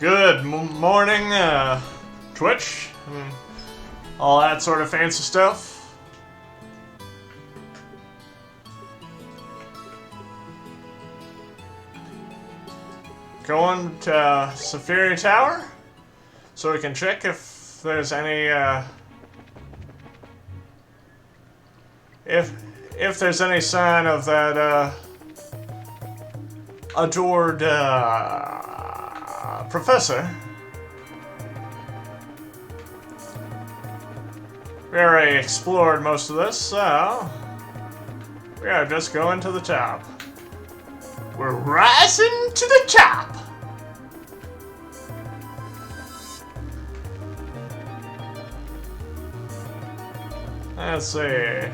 Good morning, Twitch, and all that sort of fancy stuff. Going to Saphira Tower so we can check if there's any, if there's any sign of that, adored, professor. We already explored most of this, so we are just going to the top. We're rising to the top! Let's see.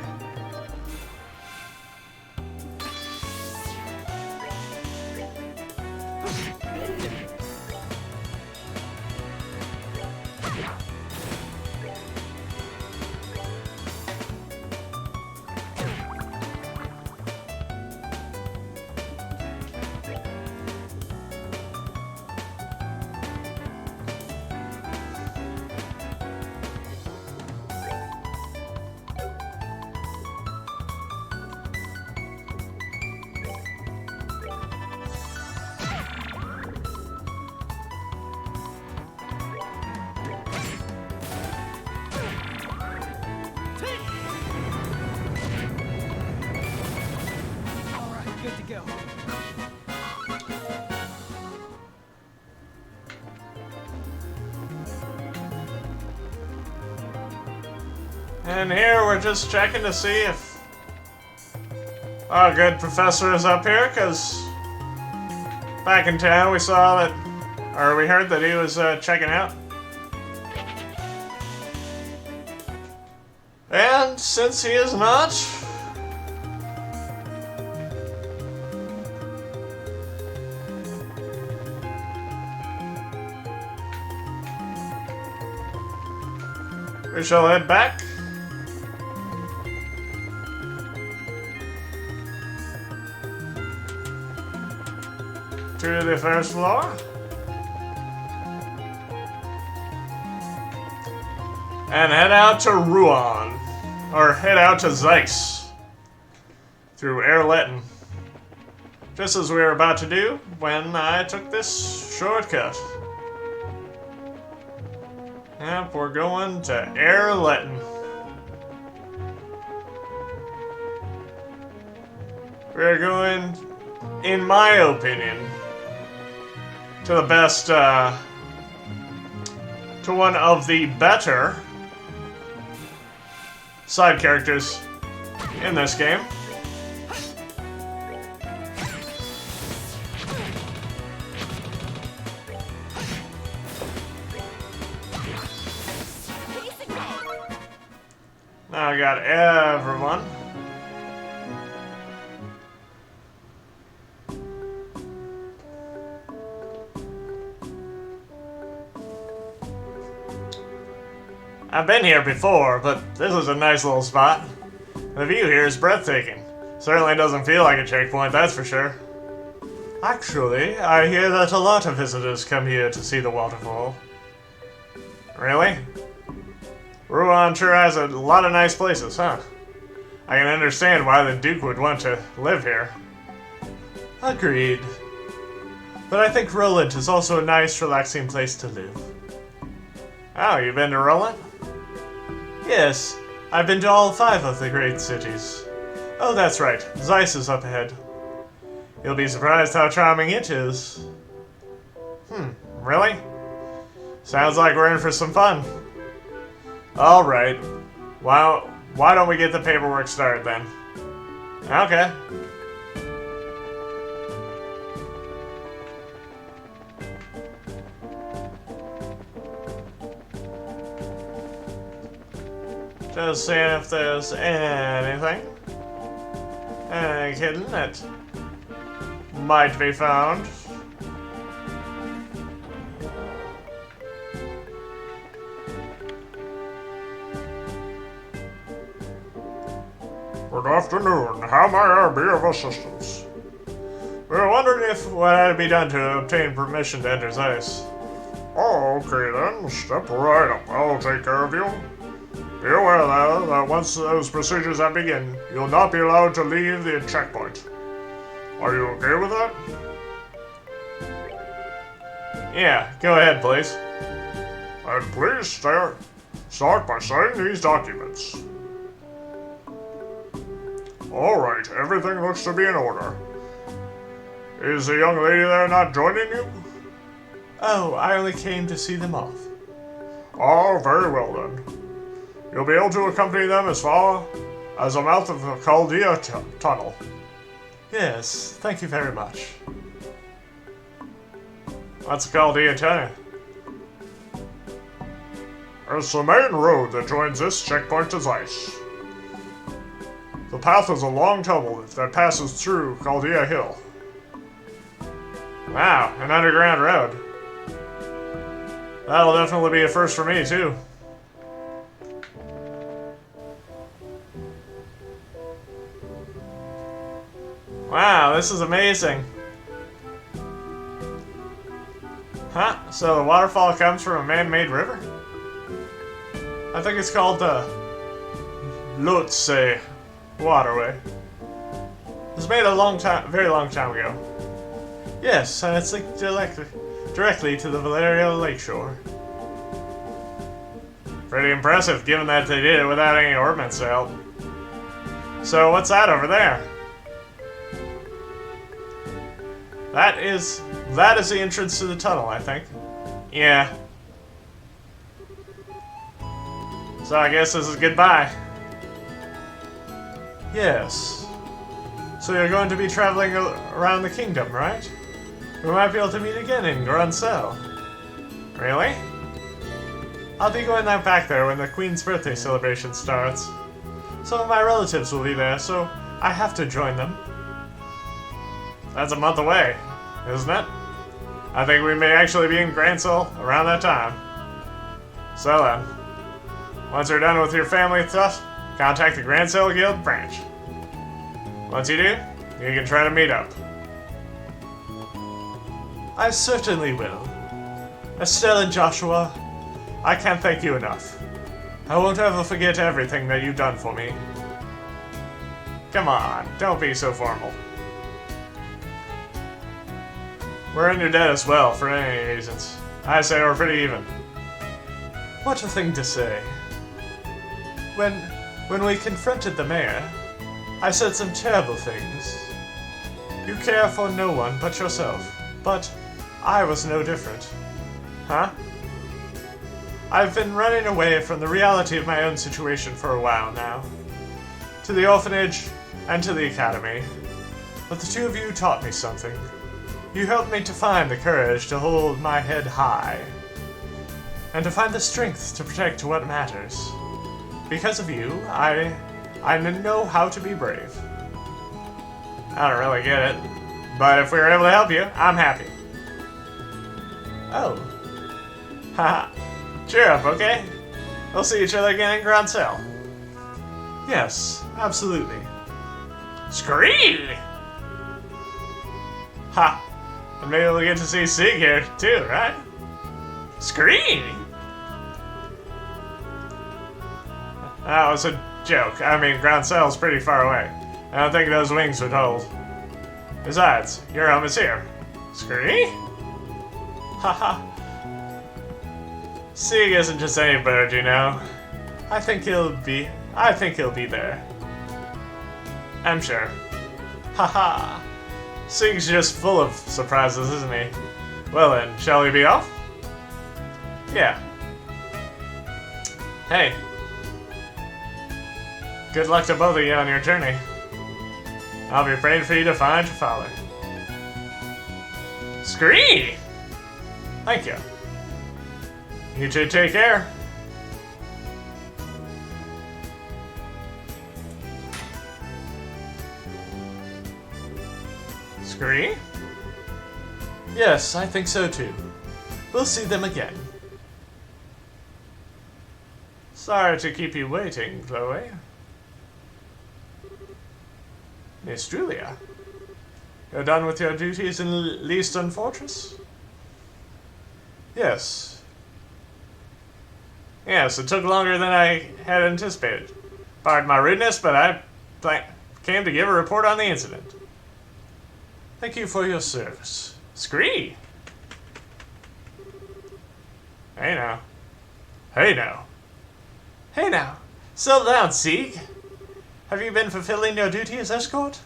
And here we're just checking to see if our good professor is up here, because back in town we saw that, or we heard that he was checking out. And since he is not, we shall head back. To the first floor. And head out to Ruan. Or head out to Zeiss. Through Erletten. Just as we were about to do when I took this shortcut. Yep, we're going to Erletten. We're going, in my opinion, to the best, to one of the better side characters in this game. Now I got everyone. I've been here before, but this is a nice little spot. The view here is breathtaking. Certainly doesn't feel like a checkpoint, that's for sure. Actually, I hear that a lot of visitors come here to see the waterfall. Really? Ruan sure has a lot of nice places, huh? I can understand why the Duke would want to live here. Agreed. But I think Roland is also a nice, relaxing place to live. Oh, you've been to Roland? Yes, I've been to all 5 of the great cities. Oh, that's right. Zeiss is up ahead. You'll be surprised how charming it is. Really? Sounds like we're in for some fun. Alright. Why don't we get the paperwork started then? Okay. Just seeing if there's anything hidden that might be found. Good afternoon. How may I be of assistance? We were wondering if what had to be done to obtain permission to enter Zeiss. Oh, okay then. Step right up. I'll take care of you. Be aware that once those procedures have begun, you'll not be allowed to leave the checkpoint. Are you okay with that? Yeah, go ahead, please. And please start by signing these documents. Alright, everything looks to be in order. Is the young lady there not joining you? Oh, I only came to see them off. Oh, very well then. You'll be able to accompany them as far as the mouth of the Chaldea tunnel. Yes, thank you very much. What's the Chaldea tunnel? It's the main road that joins this checkpoint to Zeiss. The path is a long tunnel that passes through Chaldea Hill. Wow, an underground road. That'll definitely be a first for me, too. Wow, this is amazing. Huh? So the waterfall comes from a man-made river? I think it's called the Lhotse Waterway. It was made a very long time ago. Yes, and it's linked directly to the Valerio Lakeshore. Pretty impressive, given that they did it without any ordnance to help. So what's that over there? That is the entrance to the tunnel, I think. Yeah. So I guess this is goodbye. Yes. So you're going to be traveling around the kingdom, right? We might be able to meet again in Grancel. Really? I'll be going back there when the Queen's birthday celebration starts. Some of my relatives will be there, so I have to join them. That's a month away, isn't it? I think we may actually be in Grancel around that time. So then, once you're done with your family stuff, contact the Grancel Guild branch. Once you do, you can try to meet up. I certainly will. Estelle and Joshua, I can't thank you enough. I won't ever forget everything that you've done for me. Come on, don't be so formal. We're in your debt as well, for any reasons. I say we're pretty even. What a thing to say. When we confronted the mayor, I said some terrible things. You care for no one but yourself, but I was no different. Huh? I've been running away from the reality of my own situation for a while now. To the orphanage and to the academy. But the two of you taught me something. You helped me to find the courage to hold my head high. And to find the strength to protect what matters. Because of you, I know how to be brave. I don't really get it, but if we were able to help you, I'm happy. Oh. Haha. Cheer up, okay? We'll see each other again in Grancel. Yes, absolutely. Scream! Ha! And maybe we'll get to see Sig here, too, right? Scream! That was a joke. I mean, Grancel's pretty far away. I don't think those wings would hold. Besides, your home is here. Scree? Haha. Sig isn't just any bird, you know. I think he'll be there. I'm sure. Haha. Sig's just full of surprises, isn't he? Well then, shall we be off? Yeah. Hey. Good luck to both of you on your journey. I'll be praying for you to find your father. Scree! Thank you. You two take care. Scree? Yes, I think so too. We'll see them again. Sorry to keep you waiting, Chloe. Miss Julia, you're done with your duties in Leaston Fortress? Yes. Yes, it took longer than I had anticipated. Pardon my rudeness, but I came to give a report on the incident. Thank you for your service. Scree! Hey now. Hey now. Hey now. Settle down, Sieg. Have you been fulfilling your duty as escort?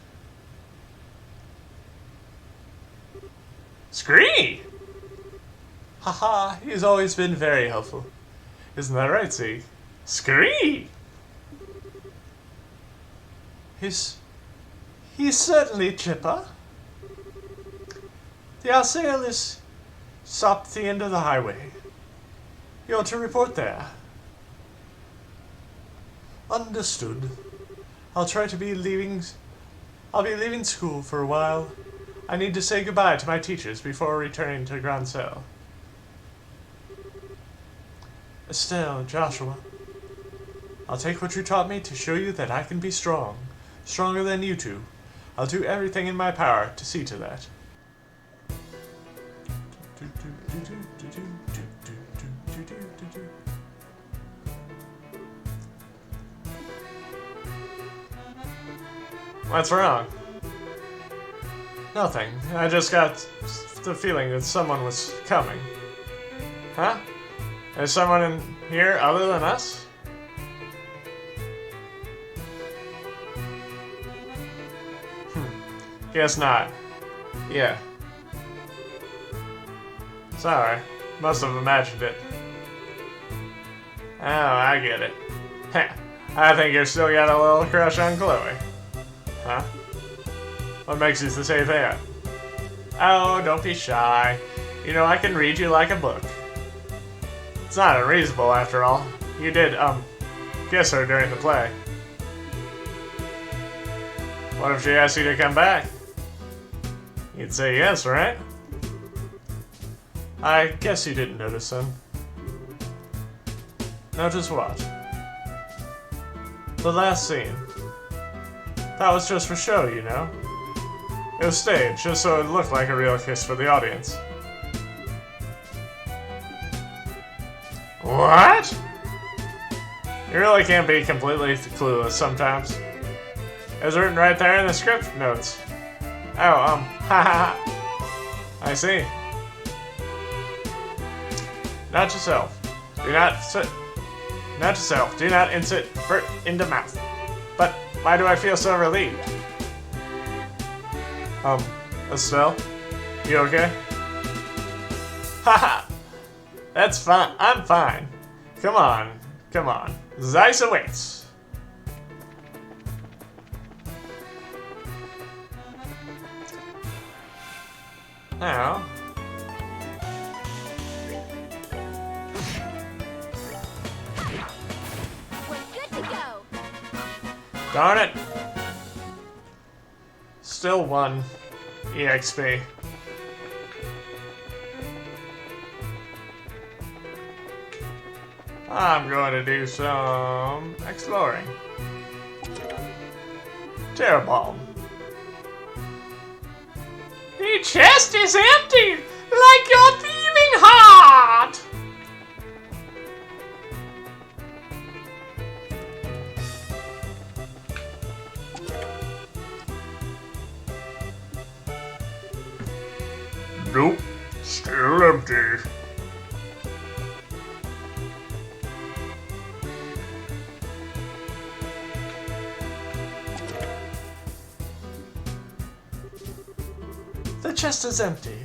Scree! Haha, he's always been very helpful. Isn't that right, Sieg? Scree! He's certainly chipper. The Alsail is stopped at the end of the highway. You're to report there. Understood. I'll be leaving school for a while. I need to say goodbye to my teachers before returning to Grancel. Estelle, Joshua, I'll take what you taught me to show you that I can be strong. Stronger than you two. I'll do everything in my power to see to that. What's wrong? Nothing. I just got the feeling that someone was coming. Huh? Is someone in here other than us? Guess not. Yeah. Sorry. Must have imagined it. Oh, I get it. I think you've still got a little crush on Chloe. Huh? What makes you say that? Oh, don't be shy. You know I can read you like a book. It's not unreasonable, after all. You did, kiss her during the play. What if she asked you to come back? You'd say yes, right? I guess you didn't notice then. Notice what? The last scene. That was just for show, you know? It was staged, just so it looked like a real kiss for the audience. What? You really can't be completely clueless sometimes. It was written right there in the script notes. Oh, haha. I see. Not yourself. Do not sit. Not yourself. Do not insert into mouth. But why do I feel so relieved? Estelle? You okay? Haha! That's fine. I'm fine. Come on. Come on. Zeiss awaits. Now. We're good to go. Darn it. Still 1 EXP. I'm going to do some exploring. Terror Bomb. The chest is empty, like your thieving heart! Nope, still empty. The chest is empty,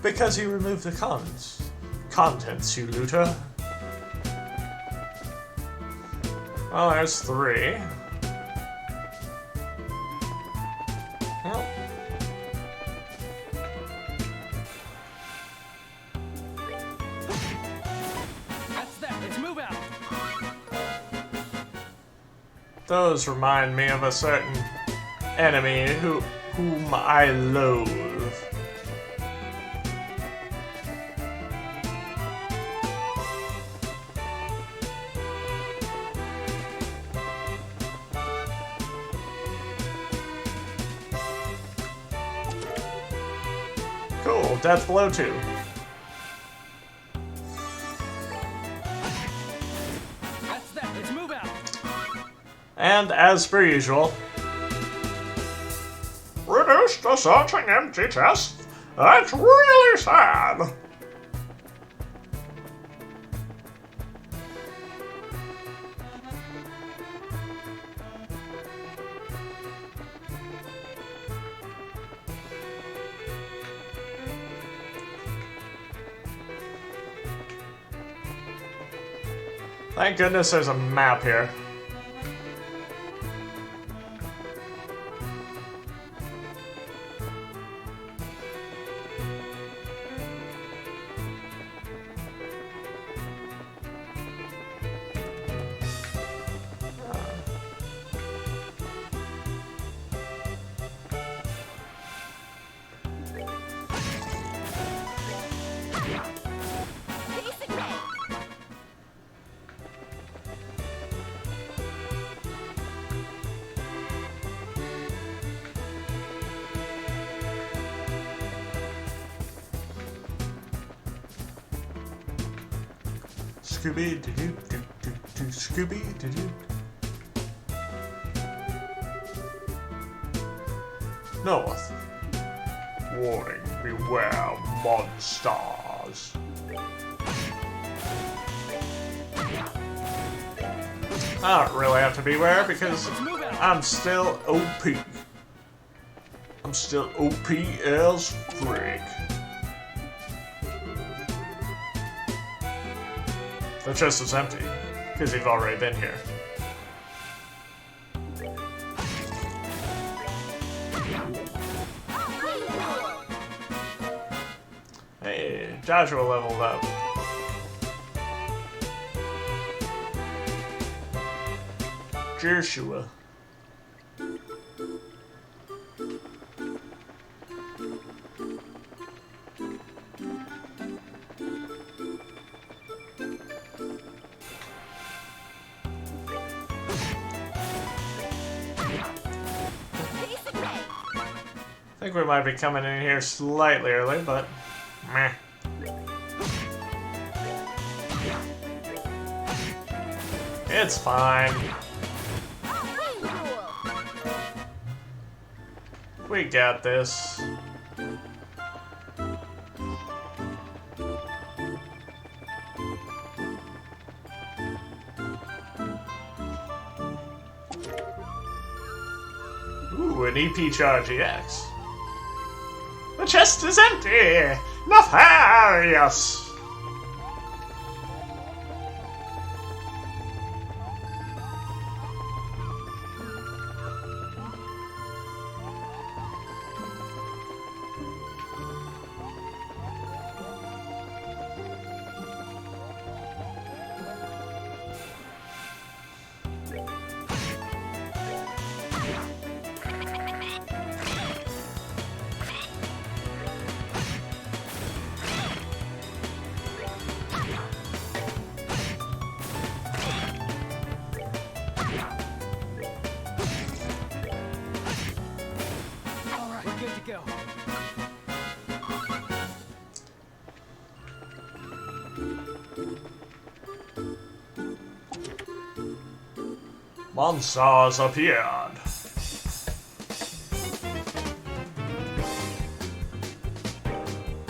because you removed the contents, you looter. Well, there's 3. Well. That's that. Let's move out. Those remind me of a certain enemy whom I loathe. Cool, Death Blow 2. And as per usual, reduced to such an empty chest. That's really sad. Thank goodness there's a map here. Basic ray. Scooby doo doo doo doo doo Scooby doo doo. North. Warning, beware monsters. I don't really have to beware because I'm still OP. I'm still OP as frick. The chest is empty, because you've already been here. Hey, Joshua leveled up. Joshua. Basic ray. I think we might be coming in here slightly early, but meh. It's fine. Wing rule. We got this. Ooh, an EP Charge EX. The chest is empty! Nefarious! All right, we're good to go. Monsters appeared.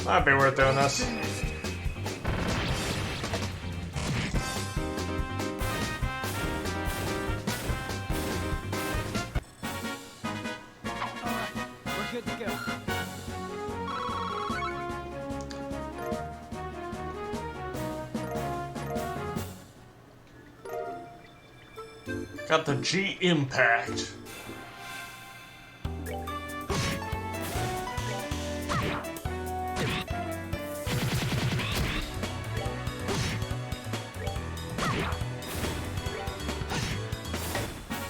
Might be worth doing this. All right, we're good to go. Got the G Impact.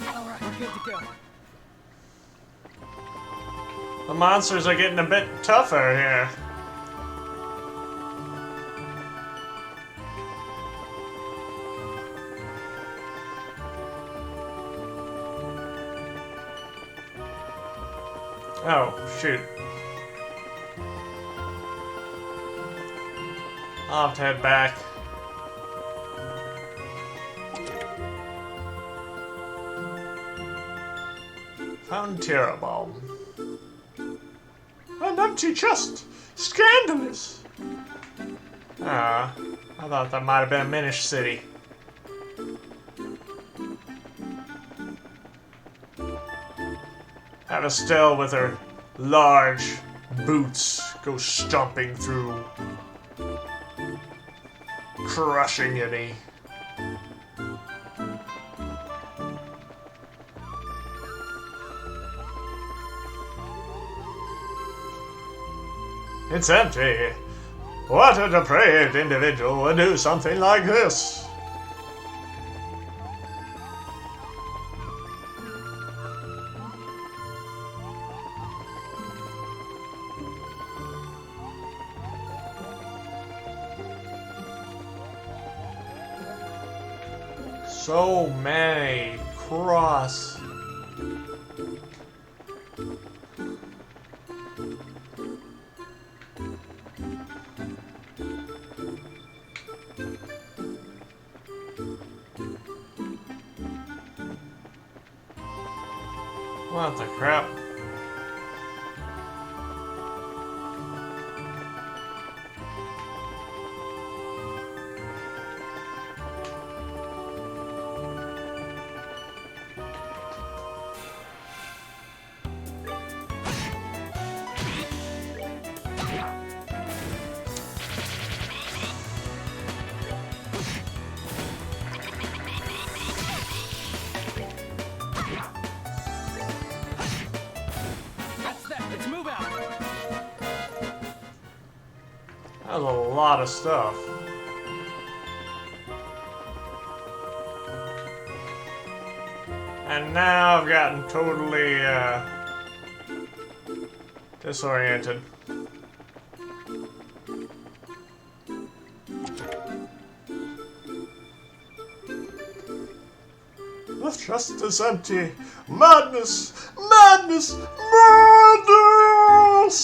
All right, we're good to go. The monsters are getting a bit tougher here. Oh, shoot. I'll have to head back. Found Terra Bomb. An empty chest! Scandalous! Ah, I thought that might have been a Minish city. Have Estelle with her large boots go stomping through, crushing any. It's empty. What a depraved individual would do something like this? So many cross. What the crap? That's that. Let's move out. That was a lot of stuff. And now I've gotten totally disoriented. The chest is empty. Madness! Madness! Madness!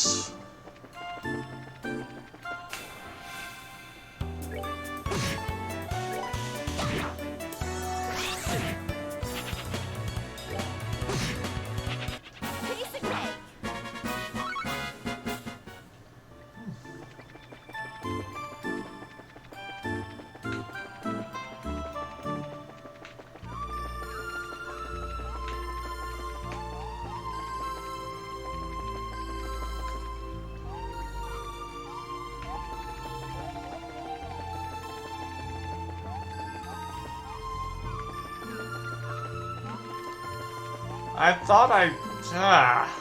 Piece of cake. I thought I... Ah.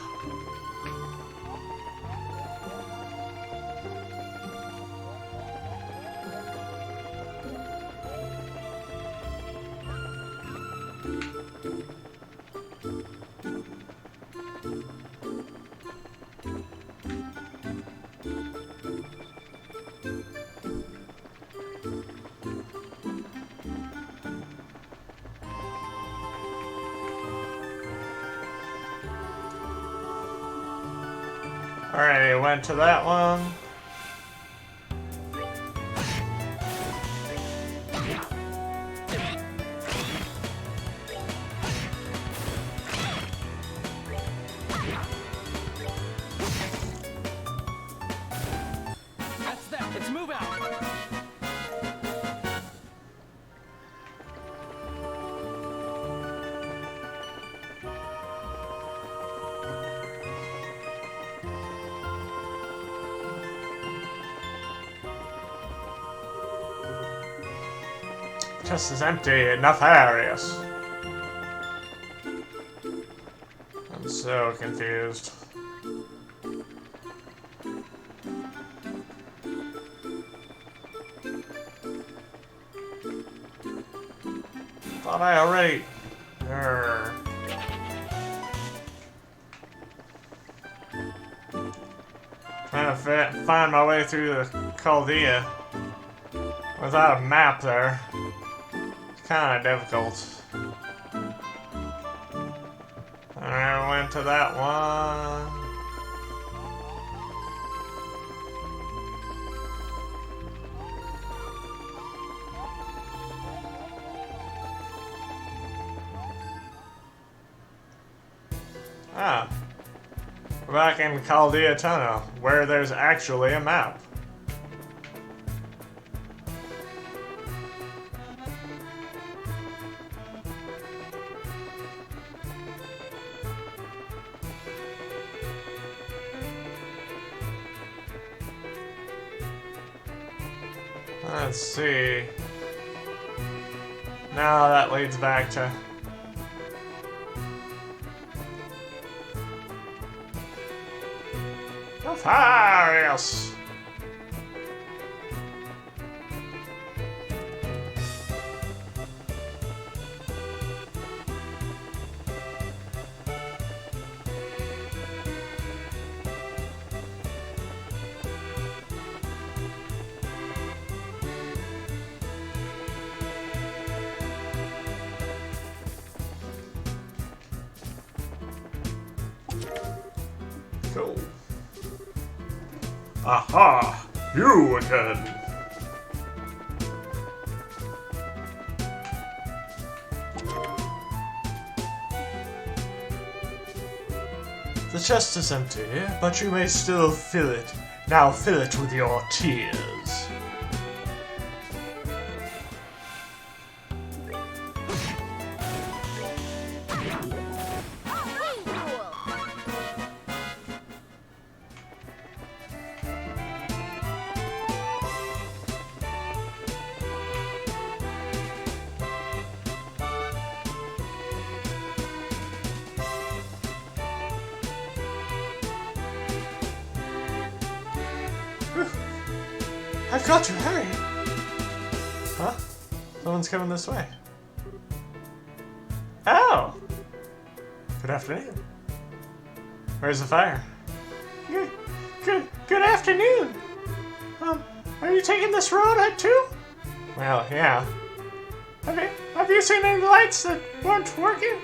Alright, went to that one. That's that. Let's move out. Just as empty, enough areas. I'm so confused. Thought I already... Grr. Trying to find my way through the Chaldea without a map there. Kind of difficult. I went to that one. Ah. We're back in Chaldea Tunnel, where there's actually a map. Let's see. Now that leads back to... Nefarious! Cool. Aha! You again! The chest is empty, but you may still fill it. Now fill it with your tears. Wing rule. I've got to hurry! Huh? Someone's coming this way. Oh! Good afternoon. Where's the fire? Good afternoon! Are you taking this road too? Well, yeah. Have you seen any lights that weren't working?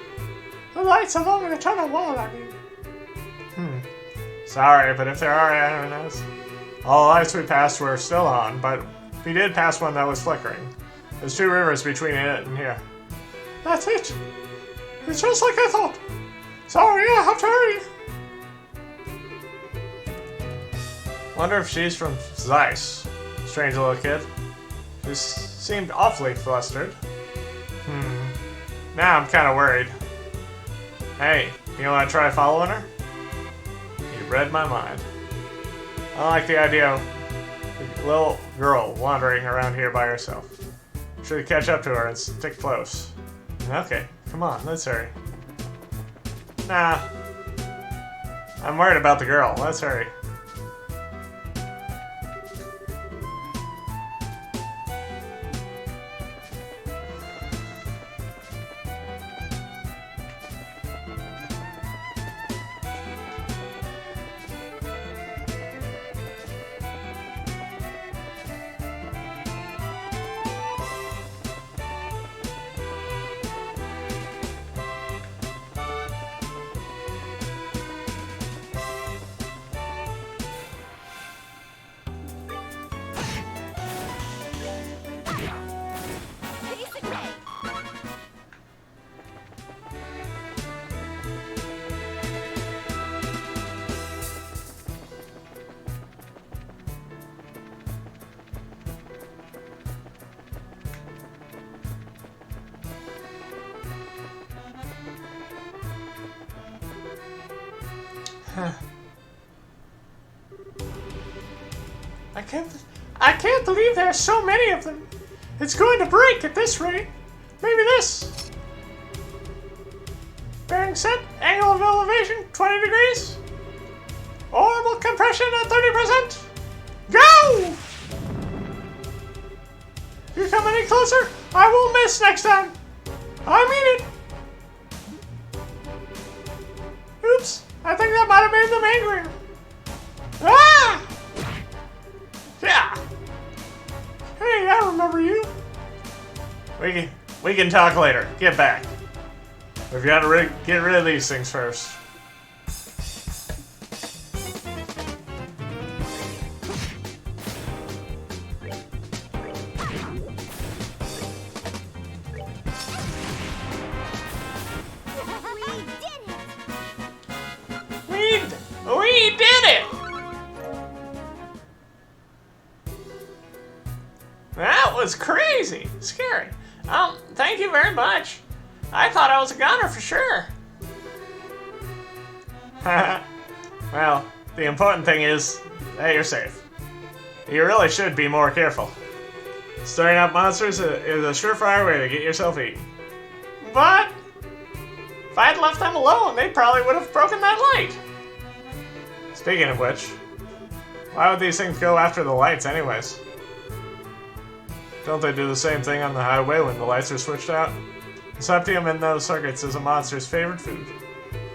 The lights along the tunnel wall, I mean. Sorry, but if there are, I don't know. All the lights we passed were still on, but we did pass one that was flickering. There's 2 rivers between it and here. That's it! It's just like I thought! Sorry, I have to hurry! Wonder if she's from Zeiss. Strange little kid. She seemed awfully flustered. Now I'm kinda worried. Hey, you wanna try following her? You read my mind. I like the idea of a little girl wandering around here by herself. Should catch up to her and stick close. Okay, come on, let's hurry. Nah. I'm worried about the girl. Let's hurry. Piece of cake. I can't believe there's so many of them. It's going to break at this rate. Maybe this. Bearing set, angle of elevation 20 degrees. Orbital compression at 30%. Go! You come any closer, I will miss next time. I mean it. Oops, I think that might have made them angrier. Ah! Yeah. Hey, I remember you. We can talk later. Get back. We've got to get rid of these things first. We did it. was crazy. Scary. Thank you very much. I thought I was a goner for sure. Well, the important thing is that you're safe. You really should be more careful. Stirring up monsters is a surefire way to get yourself eaten. But if I'd left them alone, they probably would have broken that light. Speaking of which, why would these things go after the lights anyways? Don't they do the same thing on the highway when the lights are switched out? Septium in those circuits is a monster's favorite food.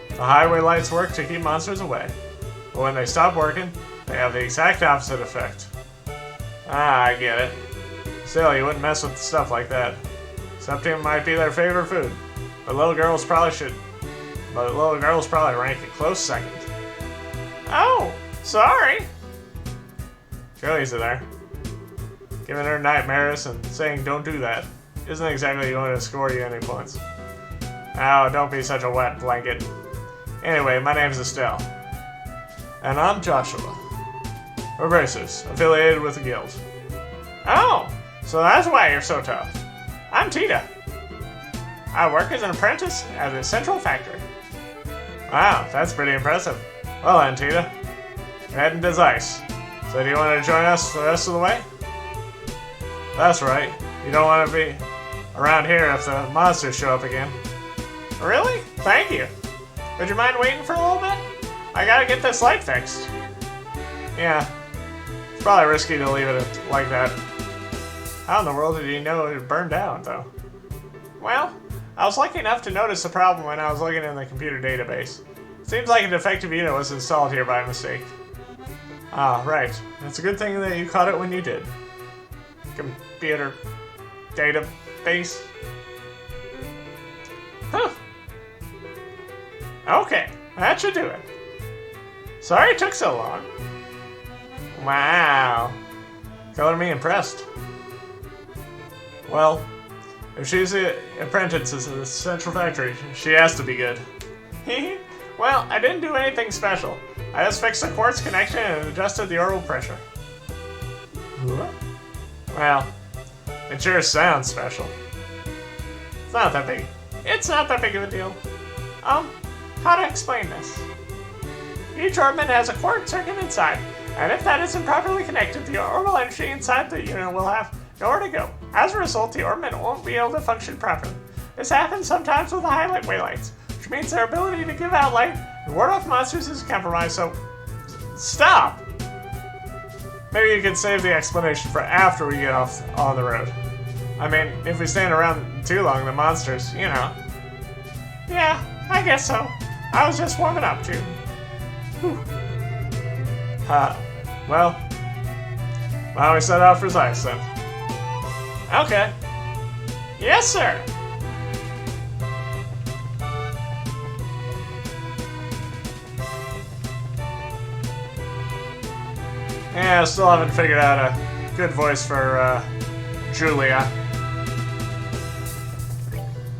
The highway lights work to keep monsters away, but when they stop working, they have the exact opposite effect. Ah, I get it. Still, you wouldn't mess with stuff like that. Septium might be their favorite food, but little girls probably rank a close second. Oh, sorry. Go easy there. Giving her nightmares and saying don't do that isn't exactly going to score you any points. Oh, don't be such a wet blanket. Anyway, my name's Estelle. And I'm Joshua. We're racers, affiliated with the guild. Oh, so that's why you're so tough. I'm Tita. I work as an apprentice at a central factory. Wow, that's pretty impressive. Well then, Tita, you're heading to Zeiss. So do you want to join us the rest of the way? That's right. You don't want to be around here if the monsters show up again. Really? Thank you. Would you mind waiting for a little bit? I gotta get this light fixed. Yeah. It's probably risky to leave it like that. How in the world did you know it would burn down, though? Well, I was lucky enough to notice the problem when I was looking in the computer database. It seems like a defective unit was installed here by mistake. Ah, right. It's a good thing that you caught it when you did. Computer database. Huh. Okay, that should do it. Sorry it took so long. Wow. Color me impressed. Well, if she's the apprentice in the central factory, she has to be good. Well, I didn't do anything special. I just fixed the quartz connection and adjusted the orbital pressure. Well, it sure sounds special. It's not that big. It's not that big of a deal. How to explain this? Each orbment has a quartz circuit inside, and if that isn't properly connected, the orbital energy inside the unit will have nowhere to go. As a result, the orbment won't be able to function properly. This happens sometimes with the highlight waylights, which means their ability to give out light and ward off monsters is compromised, so stop! Maybe you can save the explanation for after we get off on the road. I mean, if we stand around too long, the monsters, you know. Yeah, I guess so. I was just warming up too. Whew. Well, why don't we set out for Zeiss then? Okay. Yes, sir. Yeah, I still haven't figured out a good voice for Julia.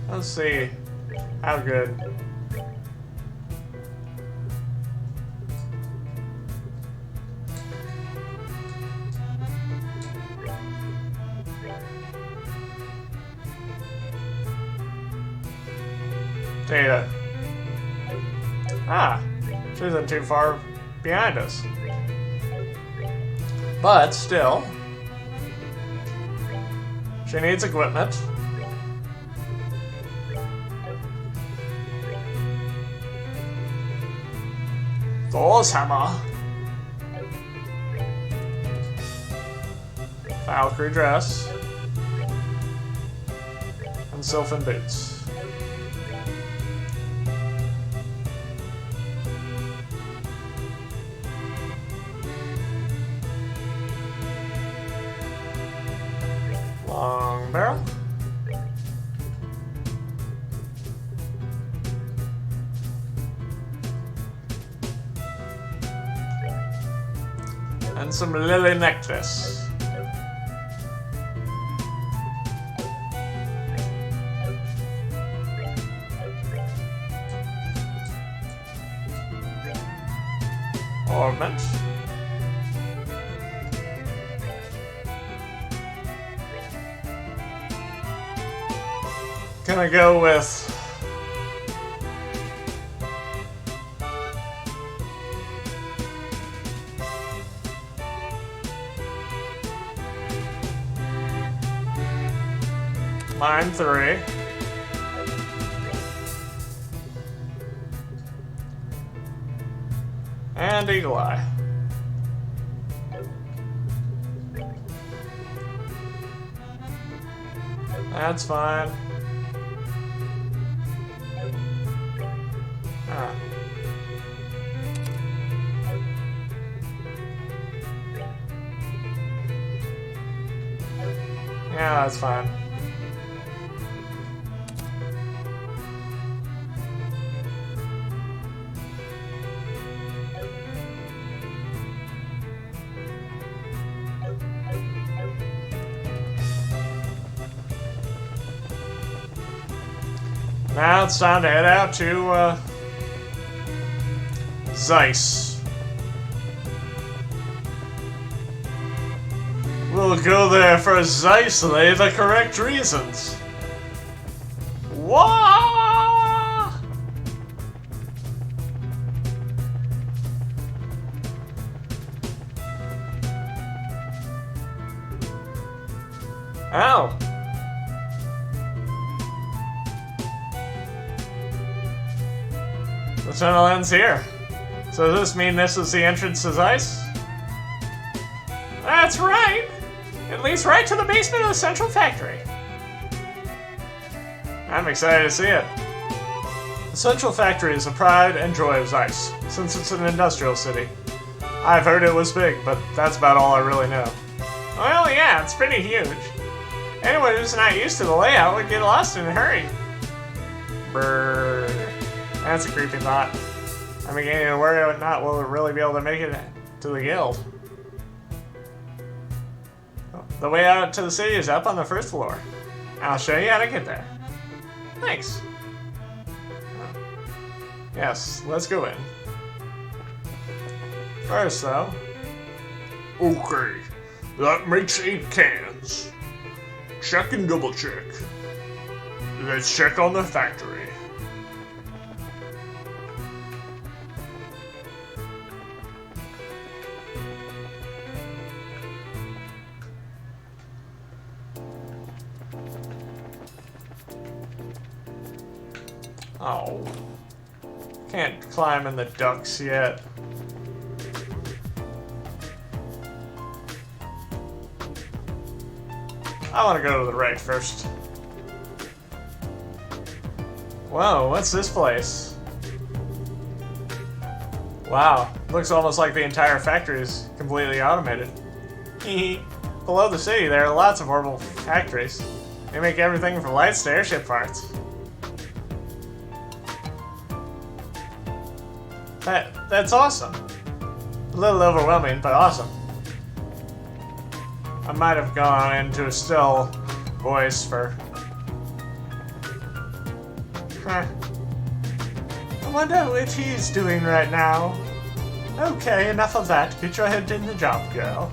Let's see. How good. Data. Ah, she isn't too far behind us. But still, she needs equipment. Thor's hammer. Valkyrie dress. And Sylphin boots. Long barrel. And some lily necklace. Ornament. Gonna go with... Mine 3. And Eagle Eye. That's fine. Ah. Yeah, that's fine. Now it's time to head out to Zeiss. We'll go there for precisely the correct reasons. Wah! Oh. The tunnel ends here. So does this mean this is the entrance to Zeiss? That's right! It leads right to the basement of the central factory. I'm excited to see it. The central factory is the pride and joy of Zeiss, since it's an industrial city. I've heard it was big, but that's about all I really know. Well, yeah, it's pretty huge. Anyone who's not used to the layout would get lost in a hurry. Brrr. That's a creepy thought. I'm beginning to worry or not will really be able to make it to the guild. The way out to the city is up on the first floor. I'll show you how to get there. Thanks. Yes, let's go in. First, though... Okay, that makes 8 cans. Check and double check. Let's check on the factory. Oh. Can't climb in the ducts yet. I want to go to the right first. Whoa, what's this place? Wow, looks almost like the entire factory is completely automated. Below the city, there are lots of orbital factories. They make everything from lights to airship parts. That's awesome. A little overwhelming, but awesome. I might have gone into a still voice for... Huh. I wonder what he's doing right now. Okay, enough of that. Get your head in the job, girl.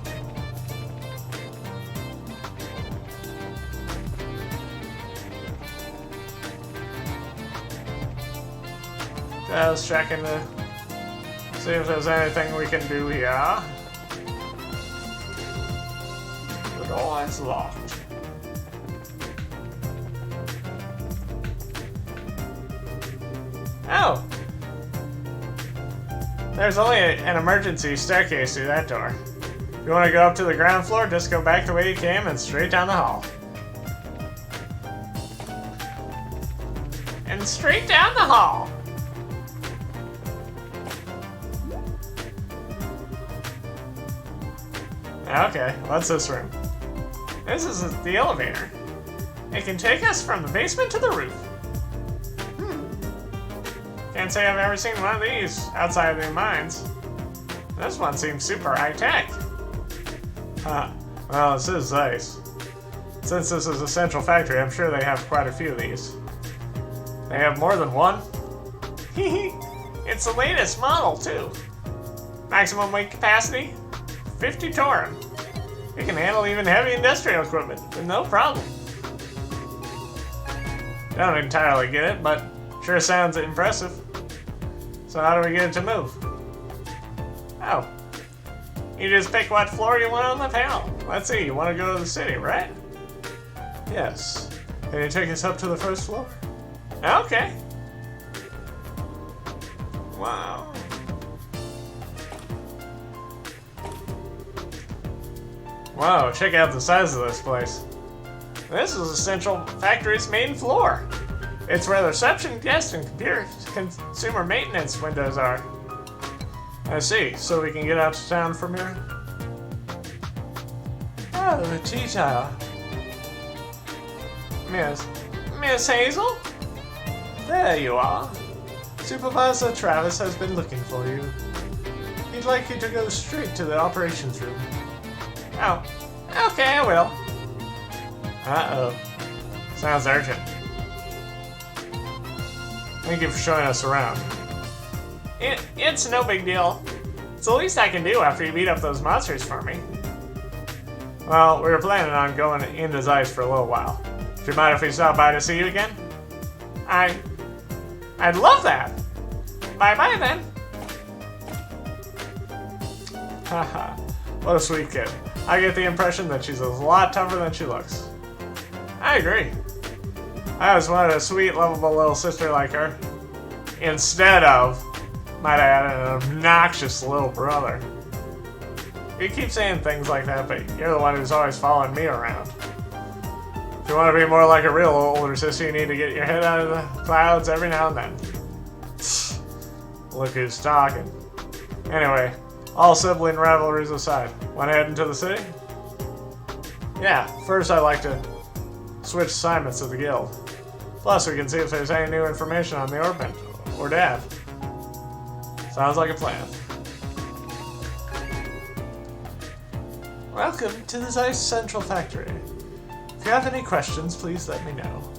Just checking to see if there's anything we can do here. The door is locked. Oh! There's only an emergency staircase through that door. If you want to go up to the ground floor, just go back the way you came and straight down the hall. And straight down the hall! Okay, what's this room? This is the elevator. It can take us from the basement to the roof. Can't say I've ever seen one of these outside of the mines. This one seems super high-tech. Huh. Well, this is Zeiss. Since this is a central factory, I'm sure they have quite a few of these. They have more than one? It's the latest model, too. Maximum weight capacity? 50 Torum. It can handle even heavy industrial equipment with no problem. Don't entirely get it, but sure sounds impressive. So how do we get it to move? Oh. You just pick what floor you want on the panel. Let's see, you want to go to the city, right? Yes. Can you take us up to the first floor? Okay. Wow. Wow, check out the size of this place. This is the Central Factory's main floor. It's where the reception, guest, and consumer maintenance windows are. I see, so we can get out to town from here? Oh, the tea tower. Miss Hazel? There you are. Supervisor Travis has been looking for you. He'd like you to go straight to the operations room. Oh, okay, I will. Uh-oh. Sounds urgent. Thank you for showing us around. It's no big deal. It's the least I can do after you beat up those monsters for me. Well, we were planning on going into Zeiss for a little while. Do you mind if we stop by to see you again? I'd love that. Bye-bye then. Haha, what a sweet kid. I get the impression that she's a lot tougher than she looks. I agree. I always wanted a sweet, lovable little sister like her. Instead of, might I add, an obnoxious little brother. You keep saying things like that, but you're the one who's always following me around. If you want to be more like a real older sister, you need to get your head out of the clouds every now and then. Look who's talking. Anyway, all sibling rivalries aside, want to head into the city? Yeah, first I'd like to switch assignments at the guild. Plus, we can see if there's any new information on the Orbit or Dad. Sounds like a plan. Welcome to the Zeiss Central Factory. If you have any questions, please let me know.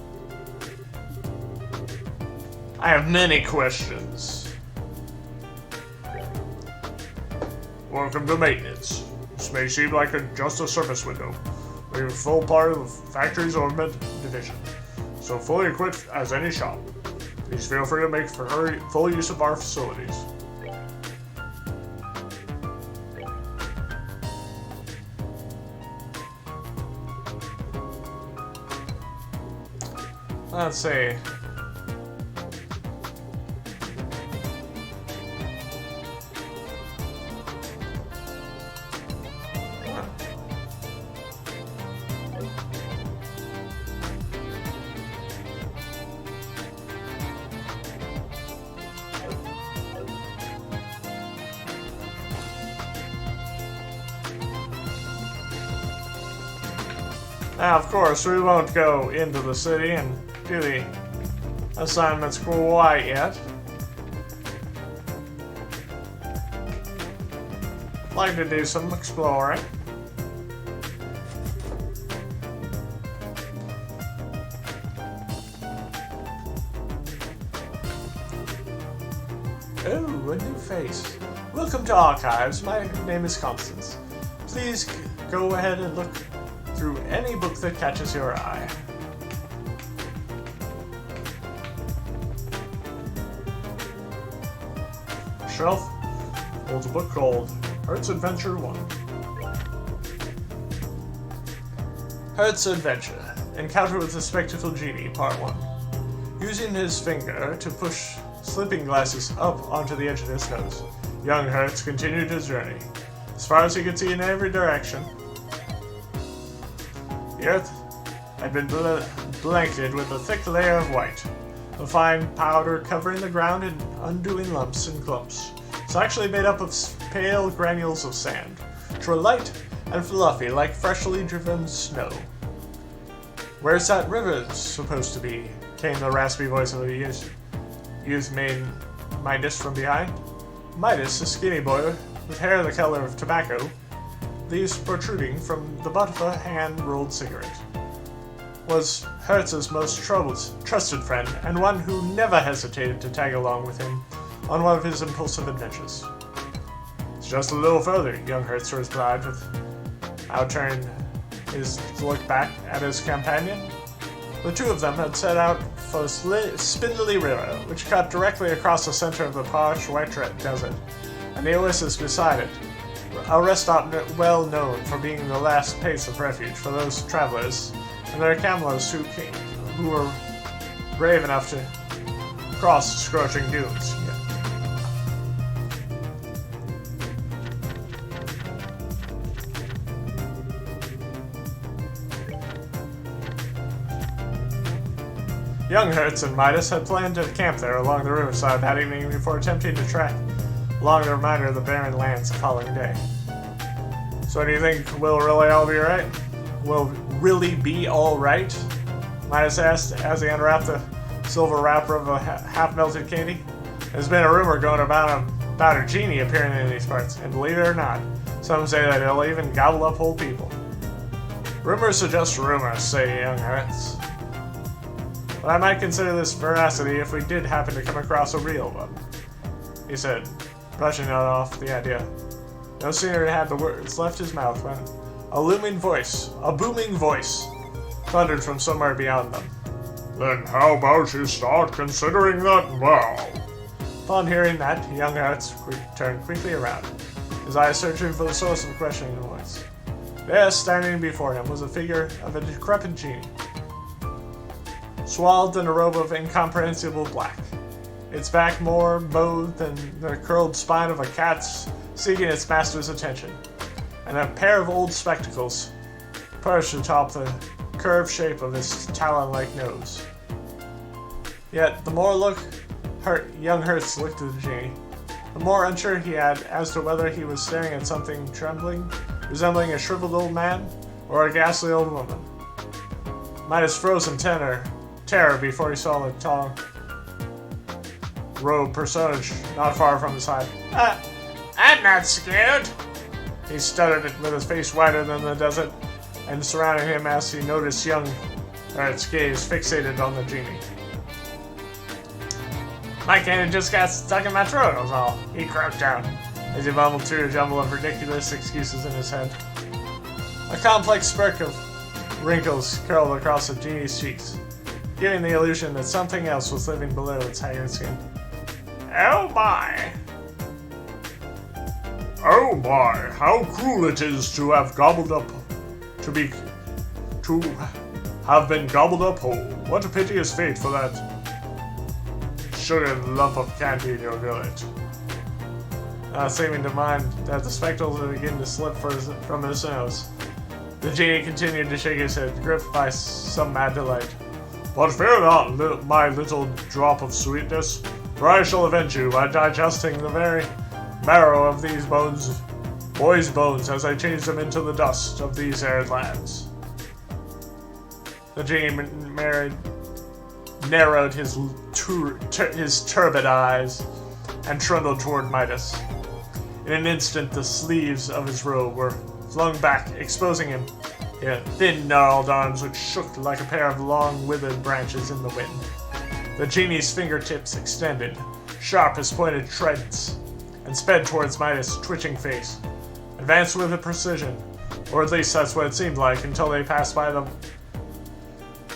I have many questions. Welcome to maintenance. This may seem like just a service window. We're a full part of the factory's Orbit division, so fully equipped as any shop. Please feel free to make full use of our facilities. Let's see. Now, of course, we won't go into the city and do the assignments quite yet. Like to do some exploring. Oh, a new face. Welcome to Archives. My name is Constance. Please go ahead and look through any book that catches your eye. Shelf holds a book called Hertz Adventure 1. Hertz Adventure. Encounter with the Spectacle Genie, Part 1. Using his finger to push slipping glasses up onto the edge of his nose, young Hertz continued his journey. As far as he could see in every direction, the earth had been blanketed with a thick layer of white, a fine powder covering the ground in undoing lumps and clumps. It's actually made up of pale granules of sand, which were light and fluffy like freshly driven snow. Where's that river supposed to be? Came the raspy voice of a youth named Midas from behind. Midas, a skinny boy with hair the color of tobacco, leaves protruding from the butt of a hand-rolled cigarette, was Hertz's most trusted friend, and one who never hesitated to tag along with him on one of his impulsive adventures. It's just a little further, young Hertz replied, without turning his to look back at his companion. The two of them had set out of a spindly river, which cut directly across the center of the parched white desert, and the oasis beside it. A rest stop well known for being the last place of refuge for those travelers and their camels who were brave enough to cross the scorching dunes. Young Hertz and Midas had planned to camp there along the riverside that evening before attempting to trek along the remainder of the barren lands the following day. So do you think we'll really all be right? Will really be alright? Midas asked as he unwrapped the silver wrapper of a half-melted candy. There's been a rumor going about a genie appearing in these parts, and believe it or not, some say that he'll even gobble up whole people. Rumors are just rumors, say Young Hertz. But I might consider this veracity if we did happen to come across a real one, he said, brushing off the idea. No sooner had the words left his mouth when a booming voice, thundered from somewhere beyond them. Then how about you start considering that now? Upon hearing that, Young Hertz turned quickly around, his eyes searching for the source of the questioning voice. There, standing before him, was a figure of a decrepit genie, swathed in a robe of incomprehensible black, its back more bowed than the curled spine of a cat seeking its master's attention, and a pair of old spectacles perched atop the curved shape of his talon-like nose. Yet, the more Young Hertz looked at the genie, the more unsure he had as to whether he was staring at something resembling a shriveled old man or a ghastly old woman. Midas froze in terror before he saw the tall robed personage not far from his side. I'm not scared, he stuttered with his face whiter than the desert, and surrounding him as he noticed Young Hertz's gaze fixated on the genie. My candy just got stuck in my throat, was all, he croaked out, as he mumbled through a jumble of ridiculous excuses in his head. A complex spark of wrinkles curled across the genie's cheeks, giving the illusion that something else was living below its haggard skin. Oh my! Oh my, how cruel it is to have been gobbled up whole. What a piteous fate for that sugared lump of candy in your gullet. Seeming to mind that the spectacles were beginning to slip from his nose, the genie continued to shake his head, gripped by some mad delight. But fear not, my little drop of sweetness, for I shall avenge you by digesting the very marrow of these boys' bones, as I change them into the dust of these arid lands. The genie narrowed his turbid eyes and trundled toward Midas. In an instant, the sleeves of his robe were flung back, exposing him thin, gnarled arms which shook like a pair of long, withered branches in the wind. The genie's fingertips extended, sharp as pointed tridents, and sped towards Midas' twitching face, advanced with a precision, or at least that's what it seemed like, until they passed by the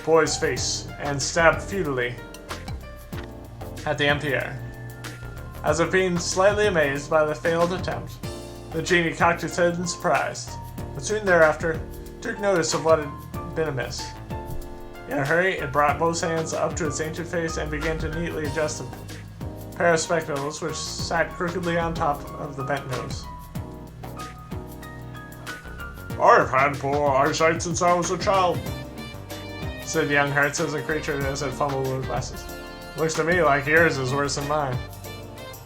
boy's face and stabbed futilely at the empty air. As if being slightly amazed by the failed attempt, the genie cocked his head in surprise, but soon thereafter took notice of what had been amiss. In a hurry, it brought both hands up to its ancient face and began to neatly adjust a pair of spectacles which sat crookedly on top of the bent nose. I've had poor eyesight since I was a child, said Young Hertz as the creature had fumbled with glasses. Looks to me like yours is worse than mine.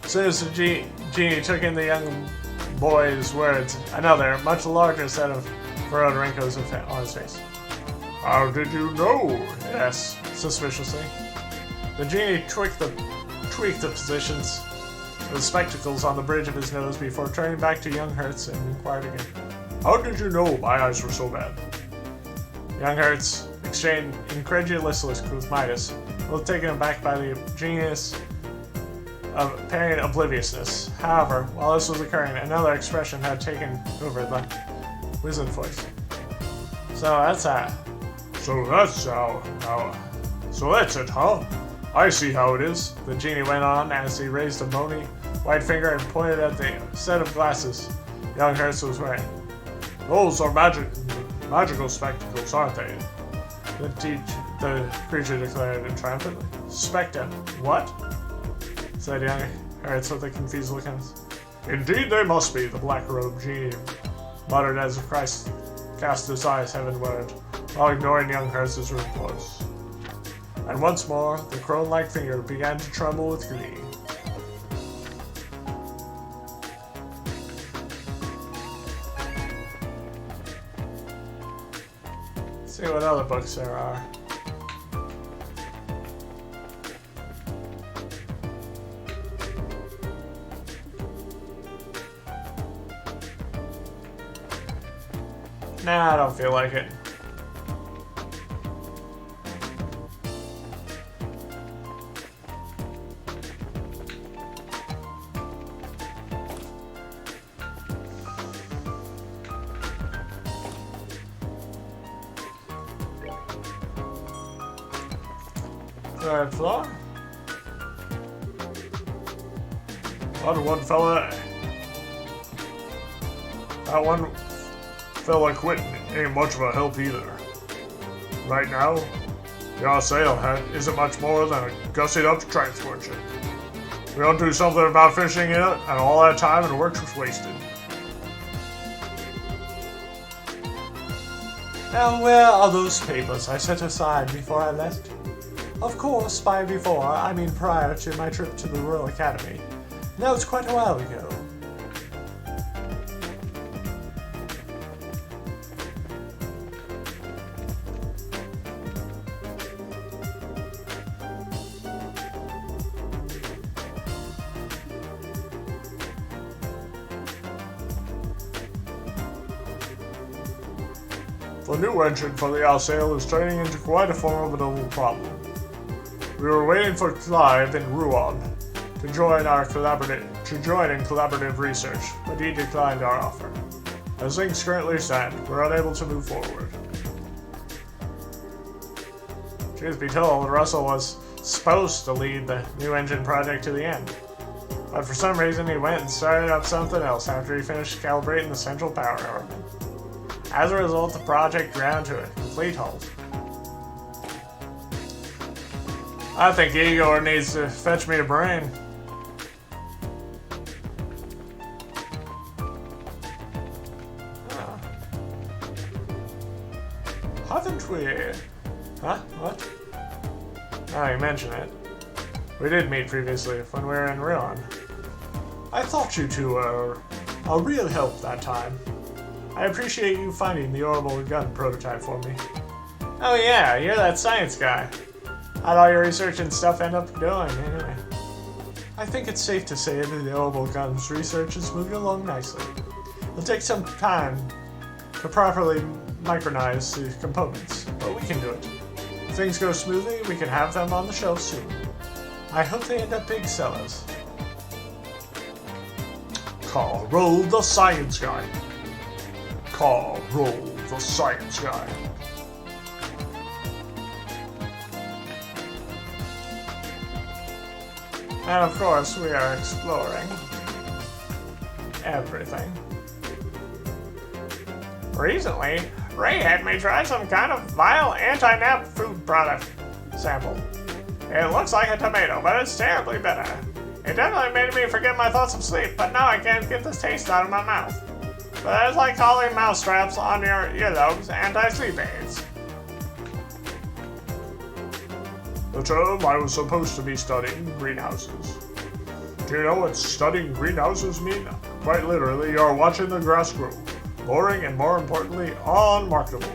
As soon as the genie took in the young boy's words, another, much larger set of furrowed wrinkles on his face. How did you know? He asked suspiciously. The genie tweaked the positions of the spectacles on the bridge of his nose before turning back to Young Hertz and inquired again. How did you know my eyes were so bad? Young Hertz exchanged incredulous looks with Midas, both taken aback by the genius of apparent obliviousness. However, while this was occurring, another expression had taken over the wizened voice. So that's how So that's it, huh? I see how it is, the genie went on as he raised a bony white finger and pointed at the set of glasses young Hertz was wearing. Those are magical spectacles, aren't they? The creature declared triumphantly. Spectre, what? Said young Hertz with a confused look on his. Indeed they must be, the black-robed genie muttered as Christ cast his eyes heavenward, while ignoring young Hertz's reports. And once more, the crone-like finger began to tremble with glee. Let's see what other books there are. Nah, I don't feel like it. Third floor. That one fella quitting ain't much of a help either. Right now, your sail isn't much more than a gussied up transport ship. We don't do something about fishing it, and all that time and work was wasted. Now, where are those papers I set aside before I left? Of course, by before, I mean prior to my trip to the Royal Academy. That was quite a while ago. The new engine for the Alsail is turning into quite a formidable problem. We were waiting for Clive in Rouen to join in collaborative research, but he declined our offer. As things currently stand, we're unable to move forward. Truth be told, Russell was supposed to lead the new engine project to the end, but for some reason he went and started up something else after he finished calibrating the central power element. As a result, the project ground to a complete halt. I think Igor needs to fetch me a brain. Oh. Haven't we? Huh? What? Oh, you mentioned it. We did meet previously when we were in Rouen. I thought you two were a real help that time. I appreciate you finding the orbital gun prototype for me. Oh yeah, you're that science guy. How'd all your research and stuff end up going, anyway? I think it's safe to say that the orbital gun's research is moving along nicely. It'll take some time to properly micronize the components, but we can do it. If things go smoothly, we can have them on the shelf soon. I hope they end up big sellers. Carl, roll the science guy. Carl, roll the science guy. And of course, we are exploring everything. Recently, Ray had me try some kind of vile anti-nap food product sample. It looks like a tomato, but it's terribly bitter. It definitely made me forget my thoughts of sleep, but now I can't get this taste out of my mouth. But it's like calling mouse straps on your earlobes anti-sleep aids. The term I was supposed to be studying greenhouses. Do you know what studying greenhouses mean? Quite literally, you're watching the grass grow. Boring and more importantly, unmarketable.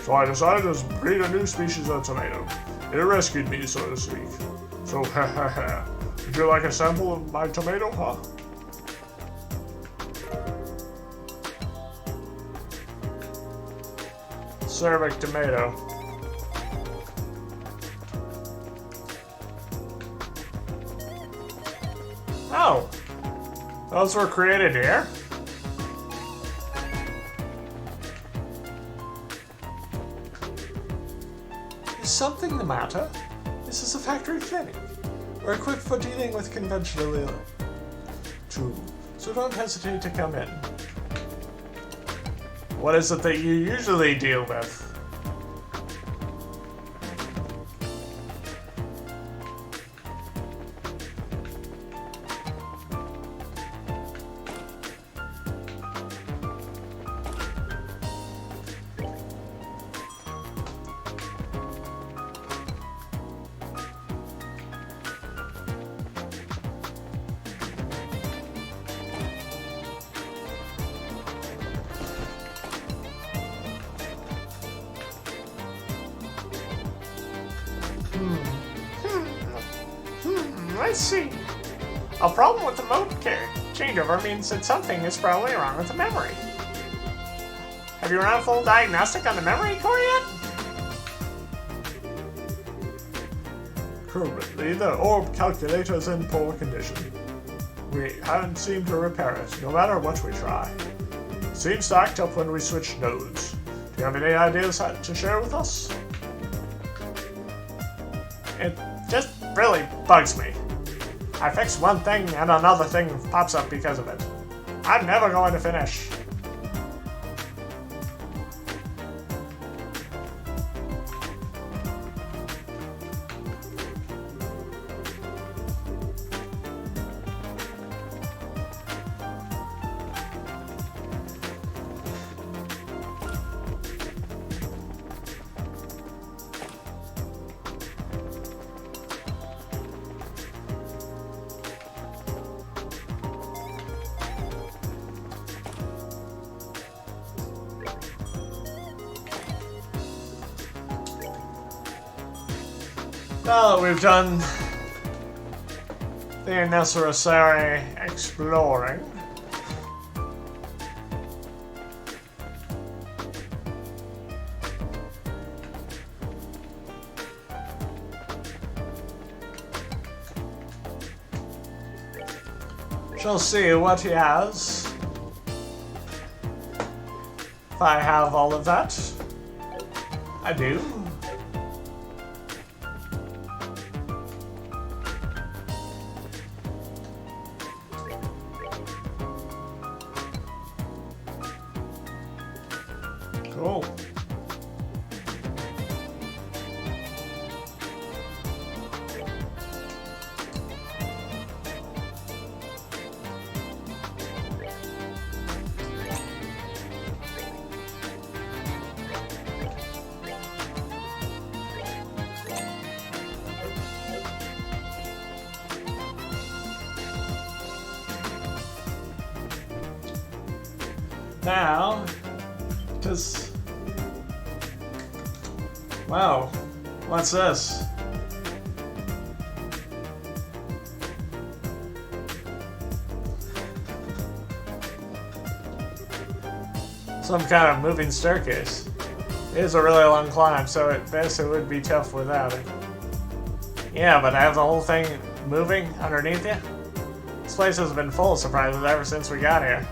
So I decided to breed a new species of tomato. It rescued me, so to speak. So, would you like a sample of my tomato, huh? Cervic tomato. Oh, those were created here? something the matter? This is a factory clinic. We're equipped for dealing with conventional ill. True, so don't hesitate to come in. What is it that you usually deal with? I see. A problem with the mode changeover means that something is probably wrong with the memory. Have you run a full diagnostic on the memory core yet? Currently, the orb calculator is in poor condition. We haven't seemed to repair it, no matter what we try. Seems to act up when we switch nodes. Do you have any ideas to share with us? It just really bugs me. I fix one thing and another thing pops up because of it. I'm never going to finish. Now that we've done the necessary exploring, shall see what he has. If I have all of that, I do. Cool. Now, just... Wow, what's this? Some kind of moving staircase. It is a really long climb, so it basically would be tough without it. Yeah, but I have the whole thing moving underneath you? This place has been full of surprises ever since we got here.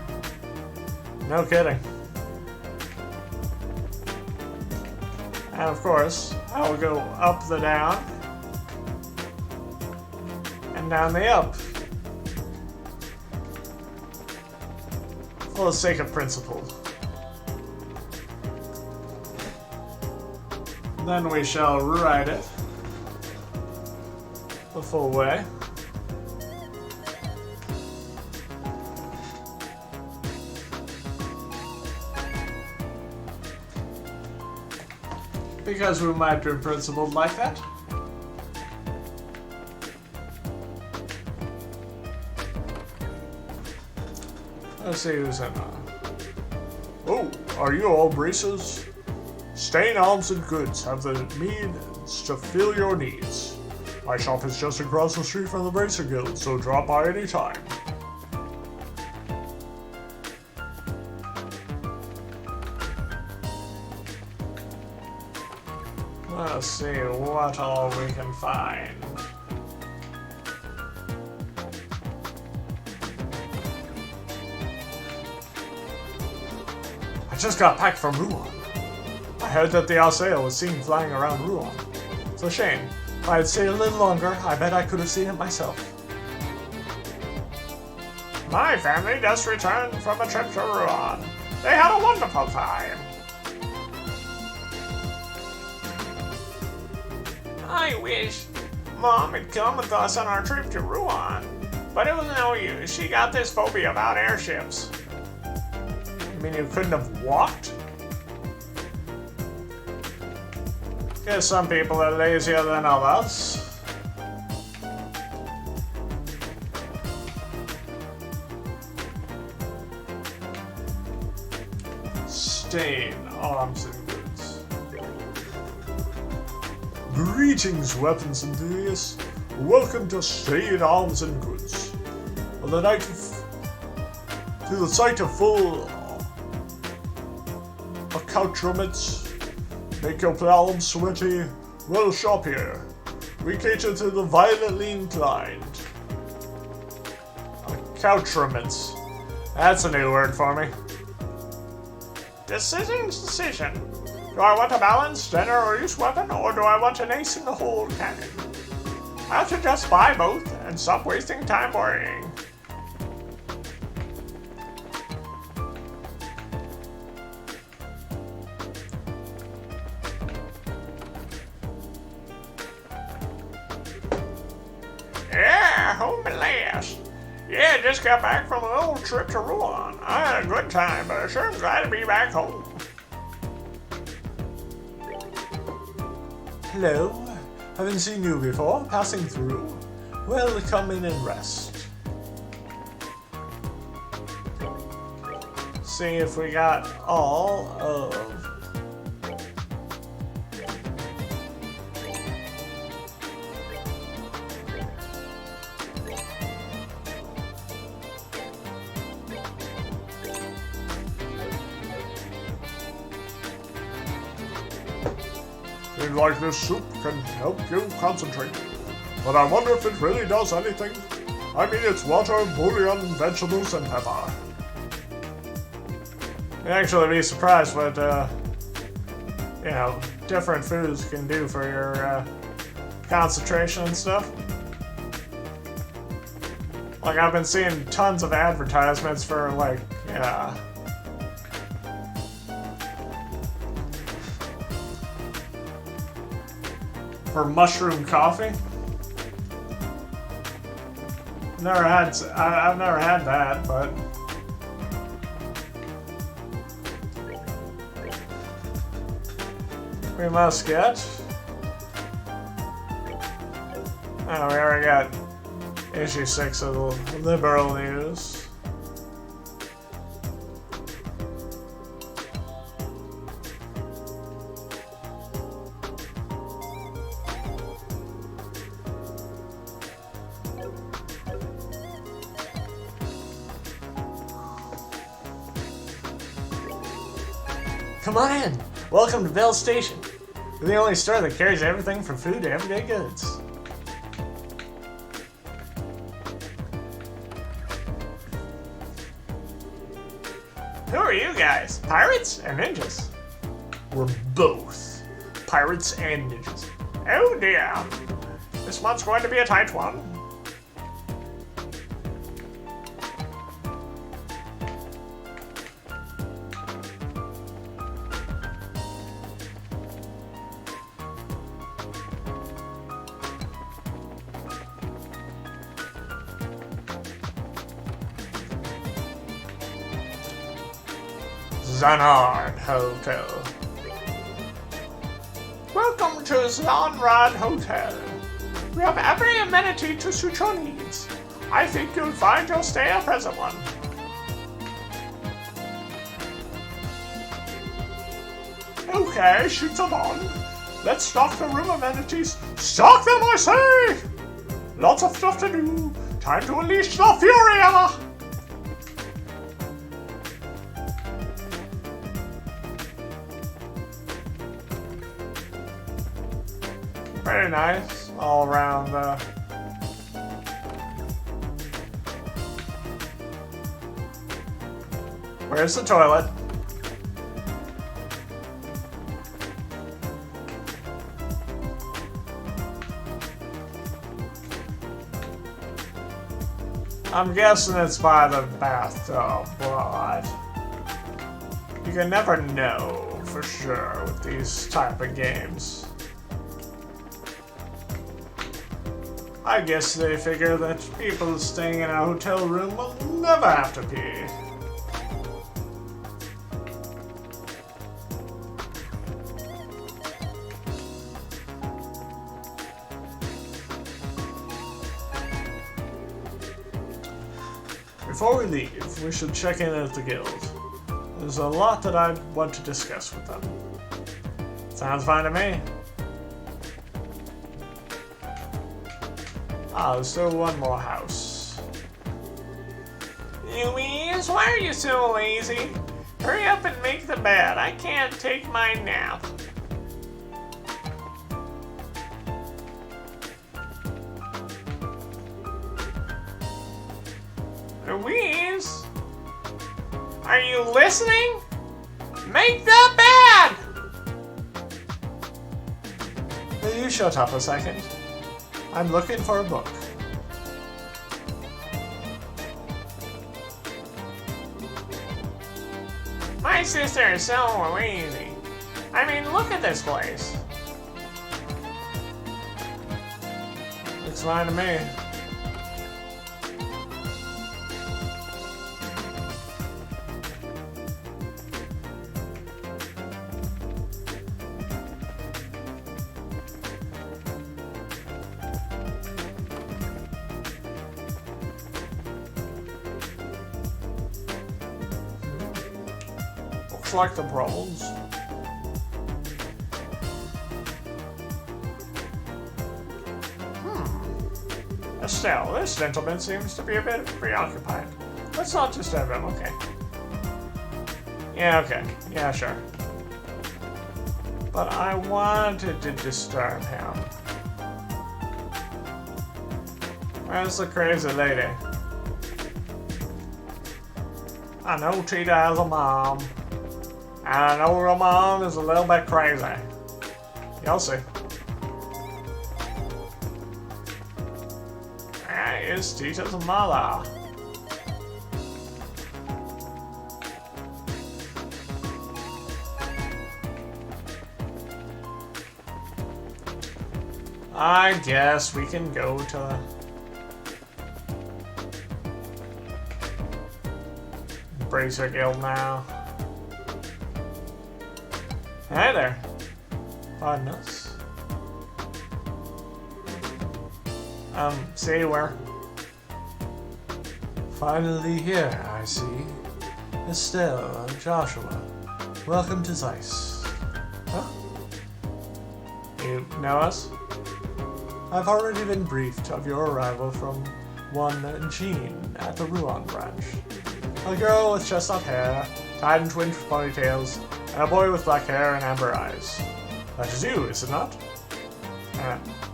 No kidding. And of course, I will go up the down, and down the up. For the sake of principle. Then we shall ride it the full way. Because we might be principled like that. Let's see who's in Oh, are you all braces? Stain Arms and Goods have the means to fill your needs. My shop is just across the street from the Bracer Guild, so drop by anytime. Let's see what all we can find. I just got back from Ruan. I heard that the Alceo was seen flying around Ruan. It's a shame. If I had stayed a little longer, I bet I could have seen it myself. My family just returned from a trip to Rouen. They had a wonderful time. I wish Mom had come with us on our trip to Rouen, but it was no use. She got this phobia about airships. You mean you couldn't have walked? Guess some people are lazier than others. Stain arms and goods. Greetings, weapons enthusiasts. Welcome to Stain Arms and Goods. On the night to the site of full accoutrements. Make your palms sweaty. Well, shop here. We cater to the violently inclined. Accoutrements. That's a new word for me. Decision. Do I want a balanced general use weapon, or do I want an ace in the hole cannon? I should just buy both and stop wasting time worrying. Yeah, home at last. Yeah, just got back from an old trip to Rouen. I had a good time, but I sure am glad to be back home. Hello. Haven't seen you before. Passing through. Well, come in and rest. See if we got all of... Seems like this soup can help you concentrate. But I wonder if it really does anything. I mean, it's water, bouillon, vegetables, and pepper. You'd actually be surprised what, different foods can do for your, concentration and stuff. Like, I've been seeing tons of advertisements for, like, for mushroom coffee. I've never had that, but we must get. Oh, we already got issue 6 of the Liberal News. Come on in! Welcome to Bell Station. We're the only store that carries everything from food to everyday goods. Who are you guys? Pirates or ninjas? We're both. Pirates and ninjas. Oh dear. This month's going to be a tight one. Zanard Hotel. Welcome to Zanard Hotel. We have every amenity to suit your needs. I think you'll find your stay a pleasant one. Okay, shoot them on. Let's stock the room amenities. Stock them, I say! Lots of stuff to do. Time to unleash the fury, Emma! Pretty nice, all around. Where's the toilet? I'm guessing it's by the bathtub, but you can never know for sure with these type of games. I guess they figure that people staying in a hotel room will never have to pee. Before we leave, we should check in at the guild. There's a lot that I want to discuss with them. Sounds fine to me. Ah, there's still one more house. Louise, why are you so lazy? Hurry up and make the bed. I can't take my nap. Louise? Are you listening? Make the bed! Will you shut up a second? I'm looking for a book. My sister is so lazy. I mean, look at this place. Looks fine to me. Looks like the problems. Estelle, this gentleman seems to be a bit preoccupied. Let's not disturb him, okay? Yeah, okay. Yeah, sure. But I wanted to disturb him. Where's the crazy lady? I know Cheetah has a mom. And I know her mom is a little bit crazy. You'll see. That is Cheetah's mother. I guess we can go to Bracer Guild now. Hey there. Pardon us. See where? Finally here, I see. Estelle and Joshua. Welcome to Zeiss. Huh? You know us? I've already been briefed of your arrival from one Jean at the Ruan branch. A girl with chestnut hair, tied in twin ponytails, and a boy with black hair and amber eyes. That is you, is it not?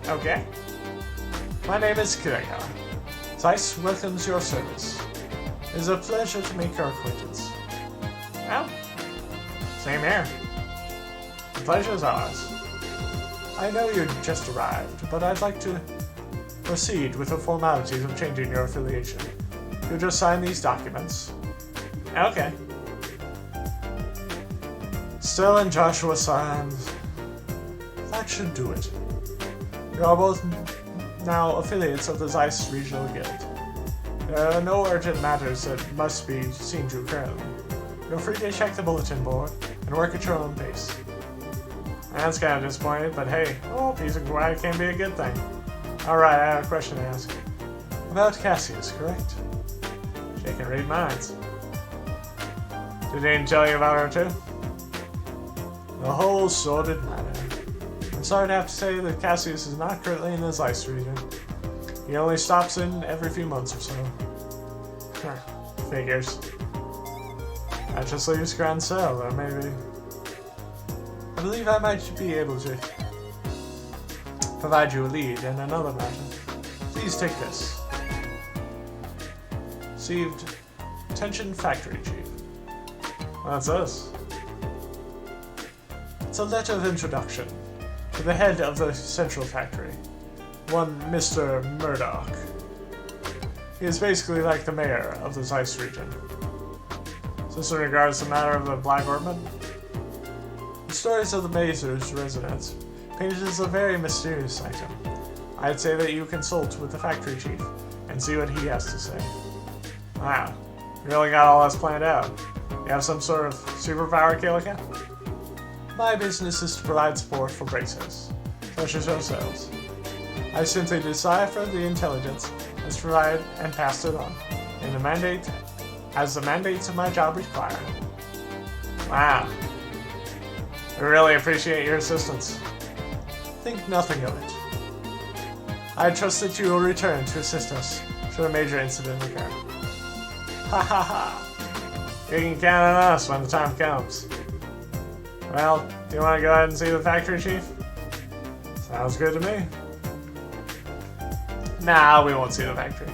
Okay. My name is Kireka. Zeiss welcomes your service. It is a pleasure to make your acquaintance. Well, same here. The pleasure is ours. I know you just arrived, but I'd like to proceed with the formalities of changing your affiliation. You'll just sign these documents. Okay. Stella and Joshua signed. That should do it. You are both now affiliates of the Zeiss Regional Guild. There are no urgent matters that must be seen to currently. You're free to check the bulletin board and work at your own pace. That's kind of disappointing, but hey, peace and quiet can be a good thing. Alright, I have a question to ask. About Cassius, correct? She can read minds. Did Aiden tell you about her too? The whole sordid matter. I'm sorry to have to say that Cassius is not currently in the Zeiss region. He only stops in every few months or so. Figures. That just leaves Grand Cell, or maybe... I believe I might be able to provide you a lead in another matter. Please take this. Received Attention Factory Chief. What's this? It's a letter of introduction to the head of the central factory, one Mr. Murdoch. He is basically like the mayor of the Zeiss region. Since in regards to the matter of the Black Orphan, the stories of the Mazer's residence painted as a very mysterious item. I'd say that you consult with the factory chief and see what he has to say. Wow, you really got all this planned out. You have some sort of superpower, Kilika? My business is to provide support for bracers, such as yourselves. I simply decipher the intelligence that's provided and passed it on, in the mandate, as the mandates of my job require. Wow. We really appreciate your assistance. Think nothing of it. I trust that you will return to assist us should a major incident occur. Ha ha ha! You can count on us when the time comes. Well, do you want to go ahead and see the factory chief? Sounds good to me. Nah, we won't see the factory.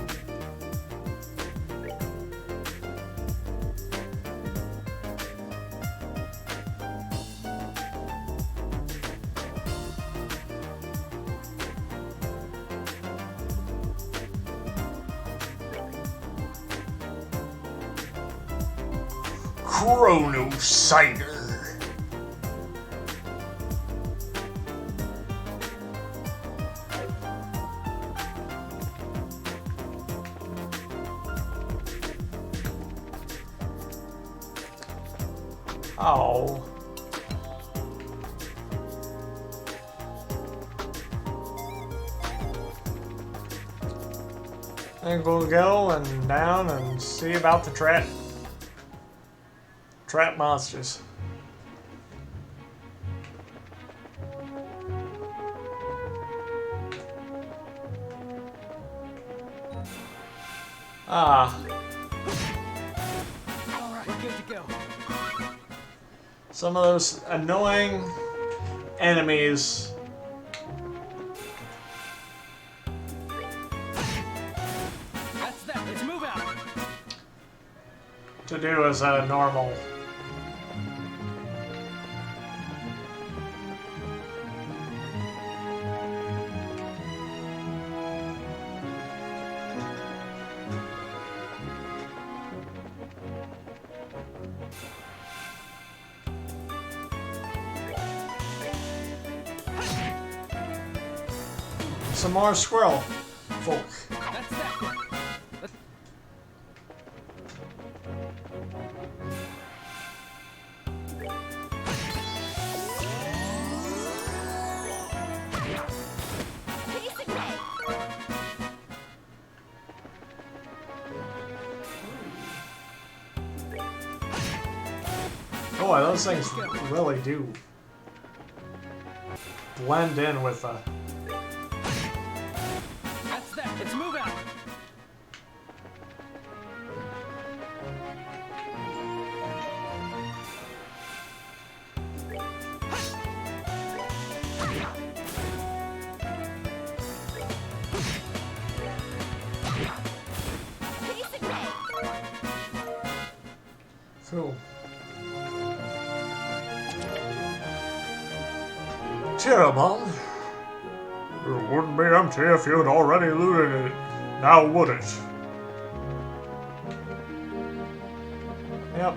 Chrono Cider. Oh. I think we'll go and down and see about the trap monsters. Ah. All right, we're good to go. Some of those annoying enemies. That's that. Let's move out. To do as a normal. Some more squirrel folk. That's that. Let's... Piece of cake. Boy, those things really do blend in with the. That's that. Let's move out. Piece of cake. Cool. Cherubon. It wouldn't be empty if you'd already looted it. Now would it? Yep.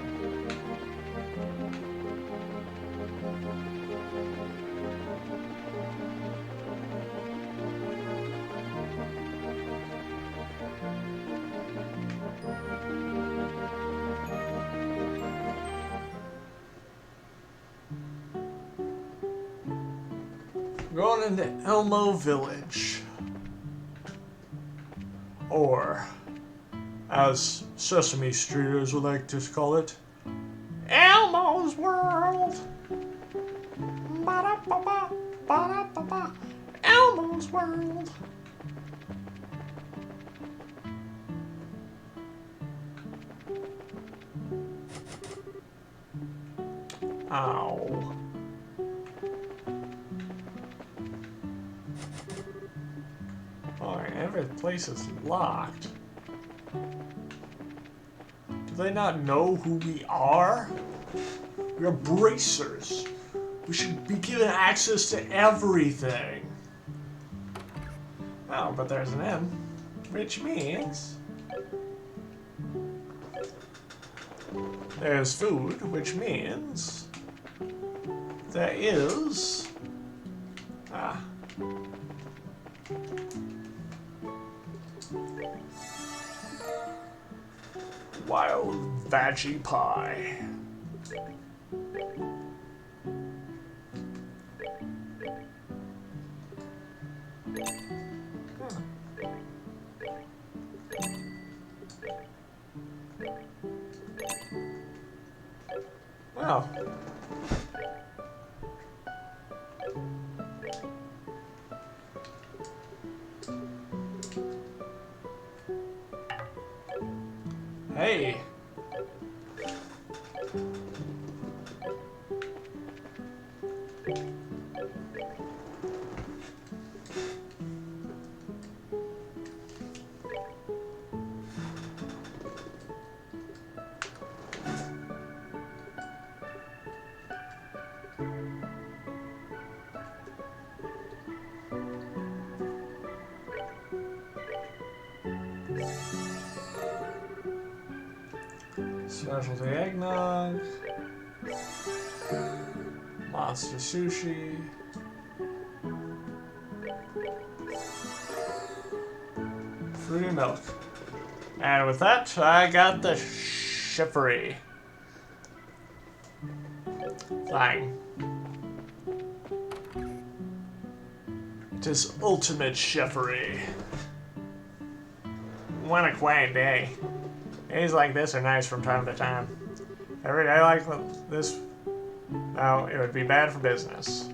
Going into Elmo Village. Or, as Sesame Streeters would like to call it, Elmo's World. Ba-da-ba-ba, ba-da-ba-ba, Elmo's World. Ow. Oh, every place is locked. Do they not know who we are? We are bracers. We should be given access to everything. Oh, but there's an M, which means there's food, which means there is wild veggie pie. Well, hey. Specialty eggnog, monster sushi, fruity milk. And with that, I got the chiffrey. Flying. It is ultimate chiffrey. What a quaint day. Days like this are nice from time to time. Every day like this, no, it would be bad for business.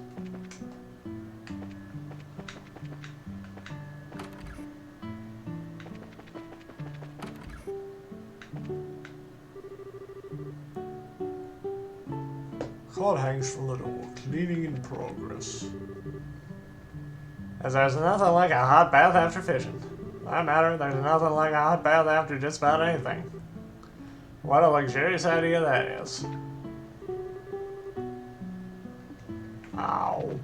Card hangs from the door. Cleaning in progress. As there's nothing like a hot bath after fishing. For that matter, there's nothing like a hot bath after just about anything. What a luxurious idea that is. Ow.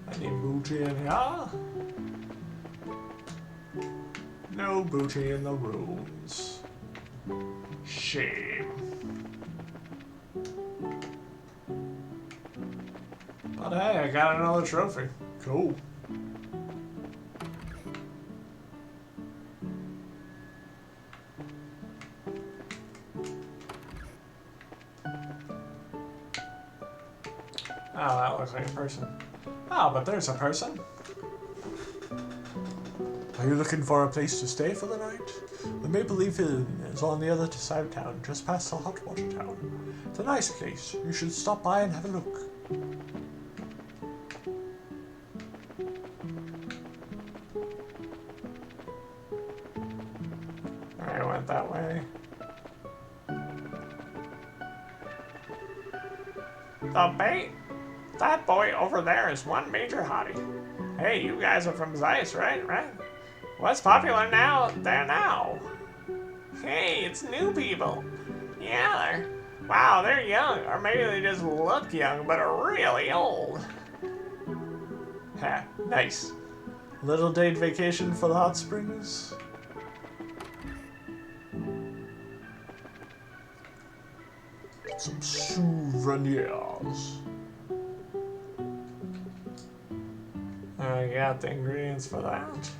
I need booty in here. No booty in the rooms. Shame. But hey, I got another trophy. Cool. Oh, that looks like a person. Oh, but there's a person. Are you looking for a place to stay for the night? The Maple Leaf Inn is on the other side of town, just past the hot water town. It's a nice place. You should stop by and have a look. I went that way. The bait? That boy over there is one major hottie. Hey, you guys are from Zeiss, right? What's popular now? There now. Hey, it's new people. Yeah, they're young. Or maybe they just look young, but are really old. Ha, nice. Little date vacation for the hot springs. Some souvenirs. I got the ingredients for that.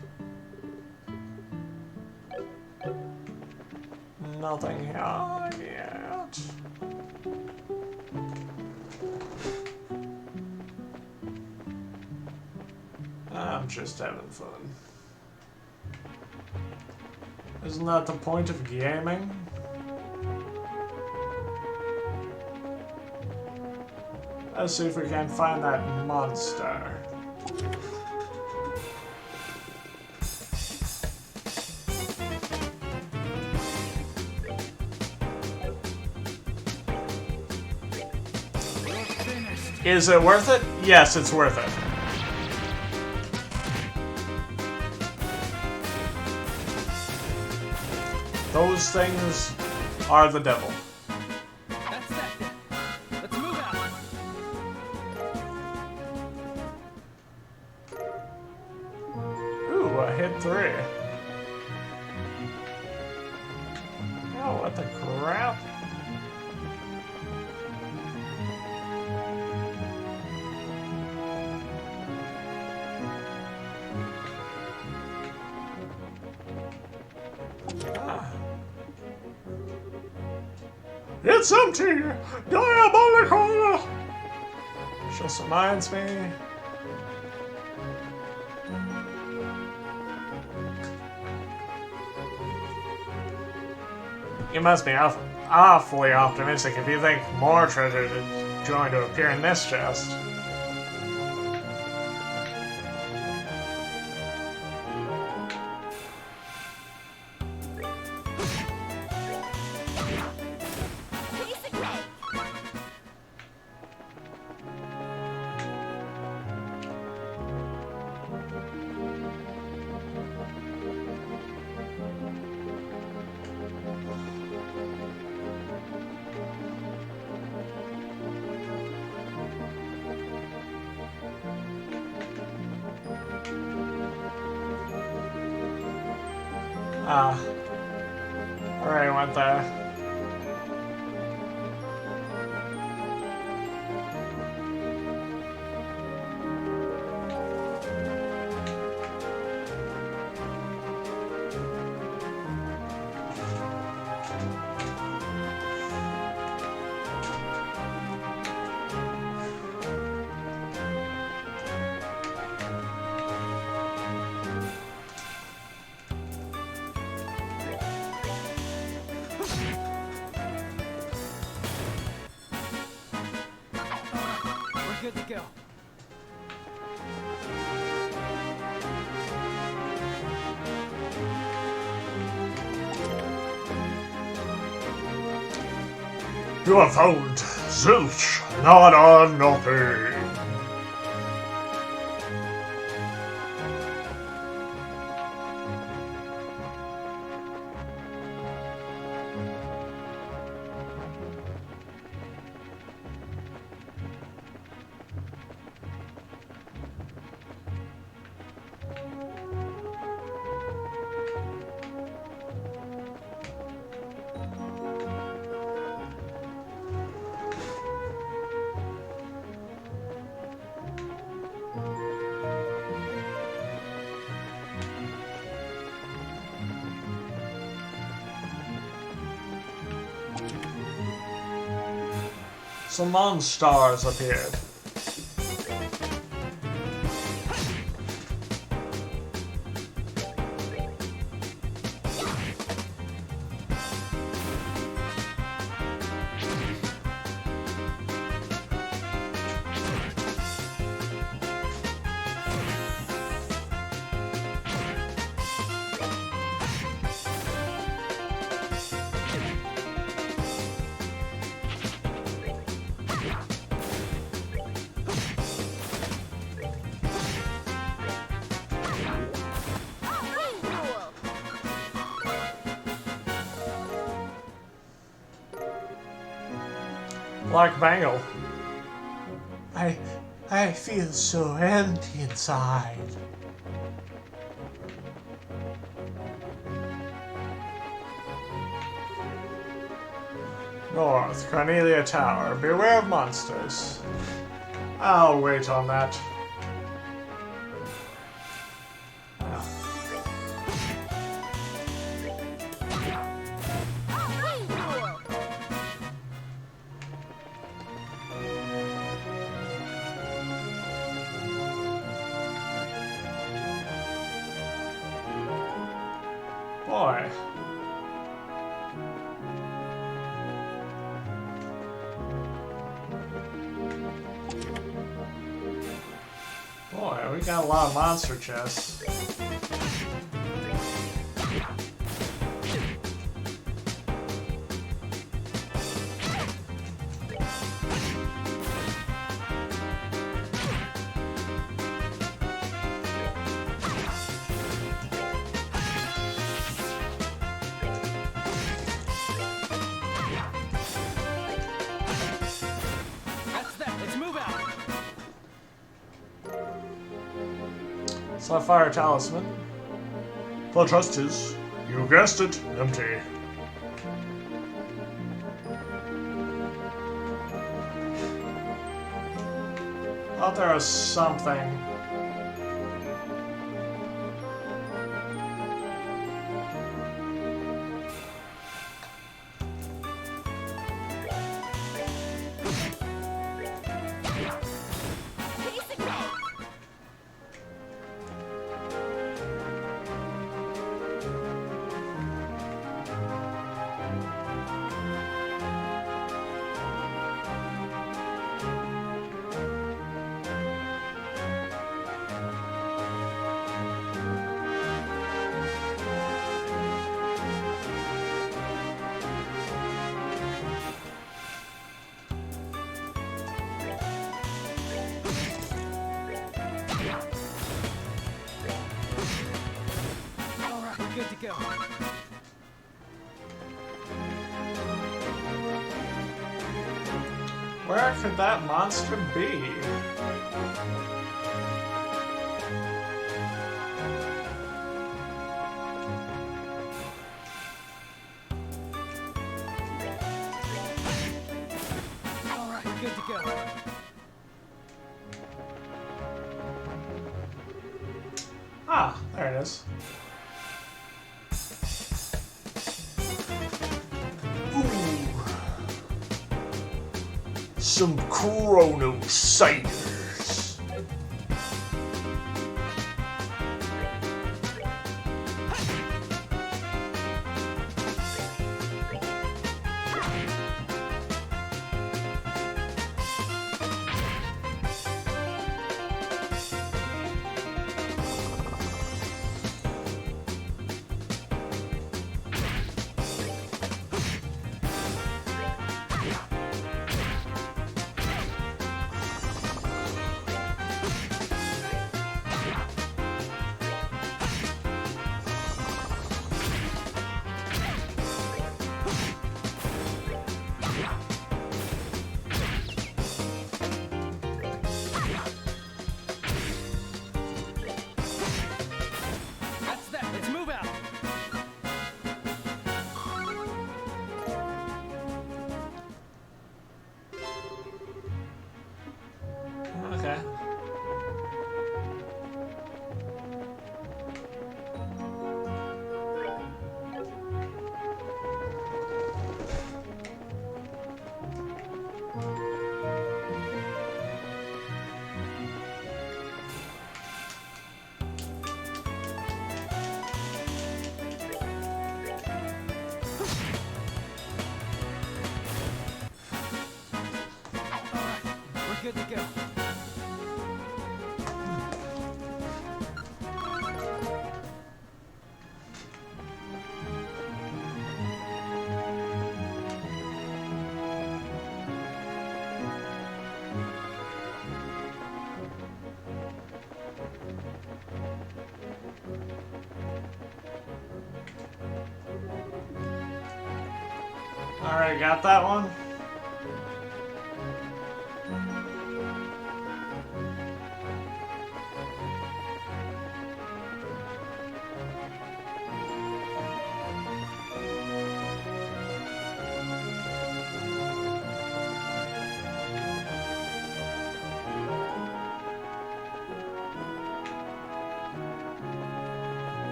Nothing here yet. I'm just having fun. Isn't that the point of gaming? Let's see if we can find that monster. Is it worth it? Yes, it's worth it. Those things are the devil. That's that. I hit 3. Oh, what the crap? It's empty! Diabolical! Just reminds me. You must be awfully optimistic if you think more treasure is going to appear in this chest. Basic way. Ah. Alright, went there. We're good to go. You have found zilch, nada, nothing. Some monsters appeared. Like Bangle. I feel so empty inside. North, Cornelia Tower. Beware of monsters. I'll wait on that. Boy. Boy, we got a lot of monster chests. That's that. Let's move out. Sapphire Talisman. The chest is, you guessed it, empty. Thought there was something. Basic go. Alright, we're good to go. Where could that monster be? Alright, we're good to go. Ah, there it is. Some Chrono Ciders. That's that. Let's move out. Okay. Alright, we're good to go. Alright, got that one?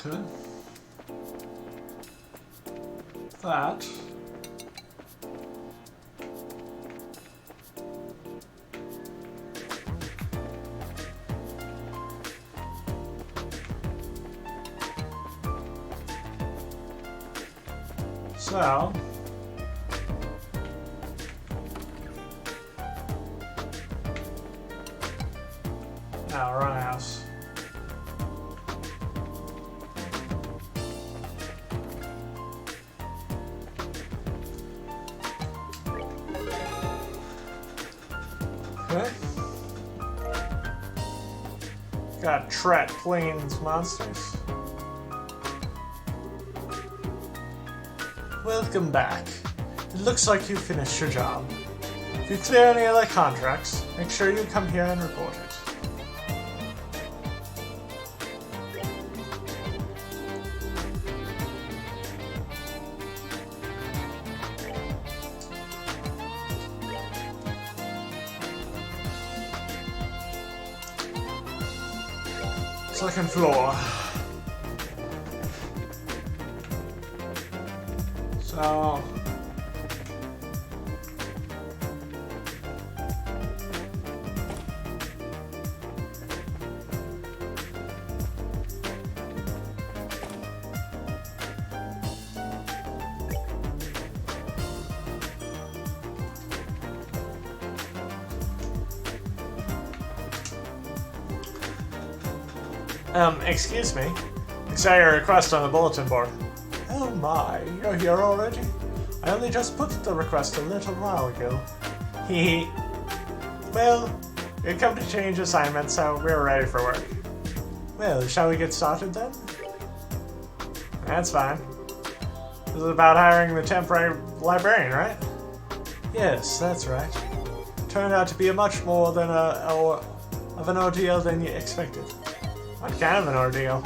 Okay. That. So. Now, run house. Okay. Got Tret Plains monsters. Welcome back. It looks like you finished your job. If you clear any other contracts, make sure you come here and report it. Second floor. So... excuse me. I saw your request on the bulletin board. Oh my, you're here already? I only just put the request a little while ago. Hee. Well, we've come to change assignments, so we're ready for work. Well, shall we get started then? That's fine. This is about hiring the temporary librarian, right? Yes, that's right. Turned out to be a much more than of an ordeal than you expected. What kind of an ordeal?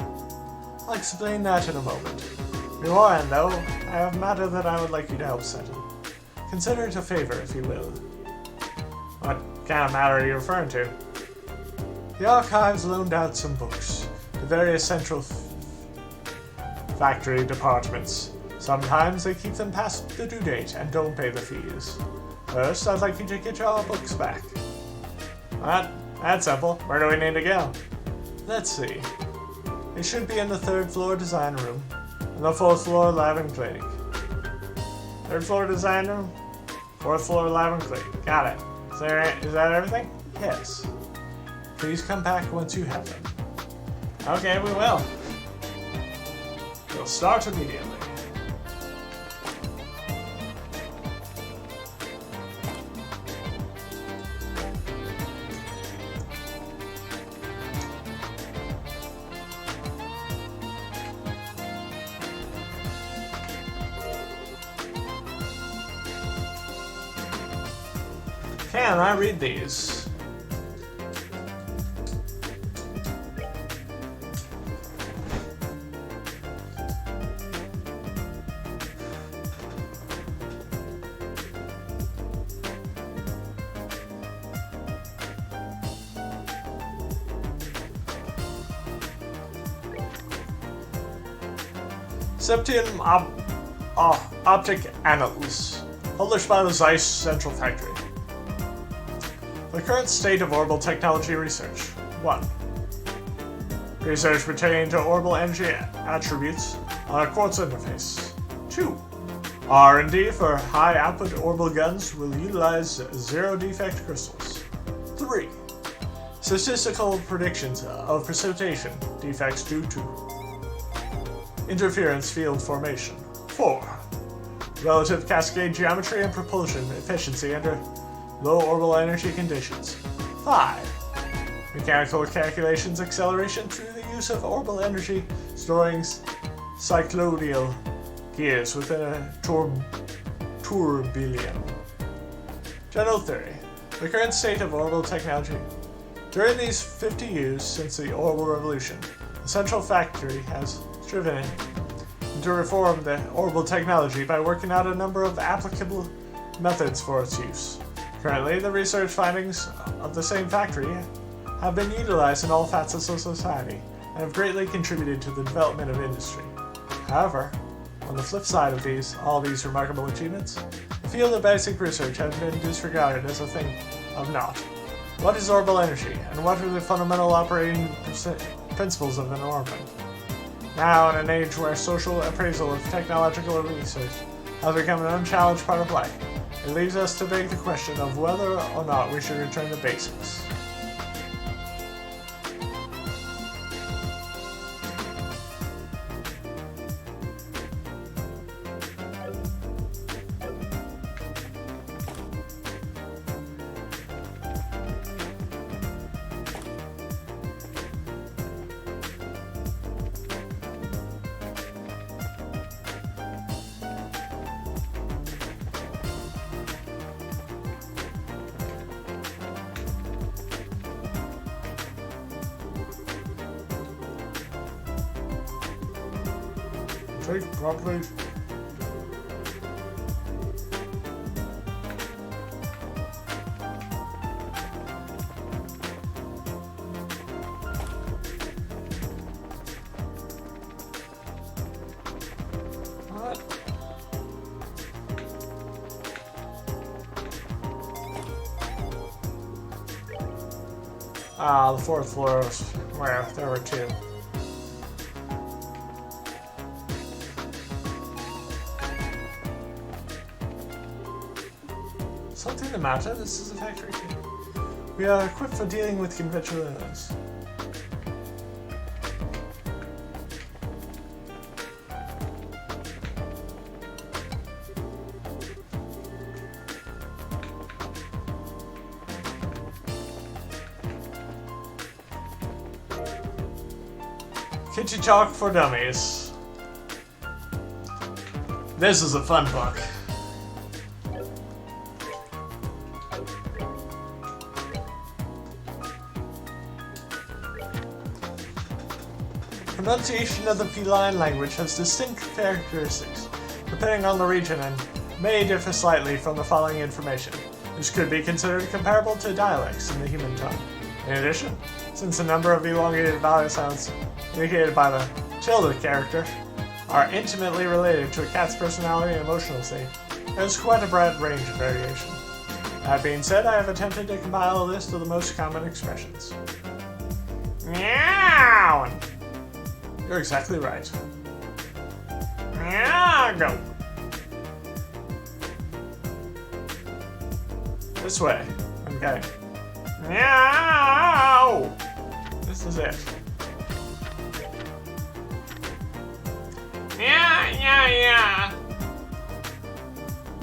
I'll explain that in a moment. Beforehand, though, I have a matter that I would like you to help settle. Consider it a favor, if you will. What kind of matter are you referring to? The archives loaned out some books to various central factory departments. Sometimes they keep them past the due date and don't pay the fees. First, I'd like you to get your books back. That's simple. Where do we need to go? Let's see. They should be in the 3rd floor design room and the 4th floor lab and clinic. 3rd floor design room, 4th floor lab and clinic. Got it. Is that everything? Yes. Please come back once you have them. Okay, we will. We'll start immediately. Can I read these? Septium Optic Annals, published by the Zeiss Central Factory. The current state of orbital technology research. 1. Research pertaining to orbital energy attributes on a quartz interface. 2. R&D for high-output orbital guns will utilize zero-defect crystals. 3. Statistical predictions of precipitation defects due to interference field formation. 4. Relative cascade geometry and propulsion efficiency under low orbital energy conditions. 5. Mechanical calculations acceleration through the use of orbital energy storing cycloidal gears within a tourbillon. General theory. The current state of orbital technology. During these 50 years since the orbital revolution, the Central Factory has striven to reform the orbital technology by working out a number of applicable methods for its use. Currently, the research findings of the same factory have been utilized in all facets of society and have greatly contributed to the development of industry. However, on the flip side of all these remarkable achievements, the field of basic research has been disregarded as a thing of naught. What is orbital energy, and what are the fundamental operating principles of an orbit? Now, in an age where social appraisal of technological research has become an unchallenged part of life, it leaves us to beg the question of whether or not we should return to basics. Take properly. What? Ah, the fourth floor was where there were two. Something the matter? This is a factory key. We are equipped for dealing with conventional illness. Kitty Talk for Dummies. This is a fun book. Pronunciation of the feline language has distinct characteristics, depending on the region, and may differ slightly from the following information. This could be considered comparable to dialects in the human tongue. In addition, since a number of elongated vowel sounds indicated by the tilde character are intimately related to a cat's personality and emotional state, there's quite a broad range of variation. That being said, I have attempted to compile a list of the most common expressions. Meow! You're exactly right. Meow, go. This way. Okay. Meow! This is it. Yeah.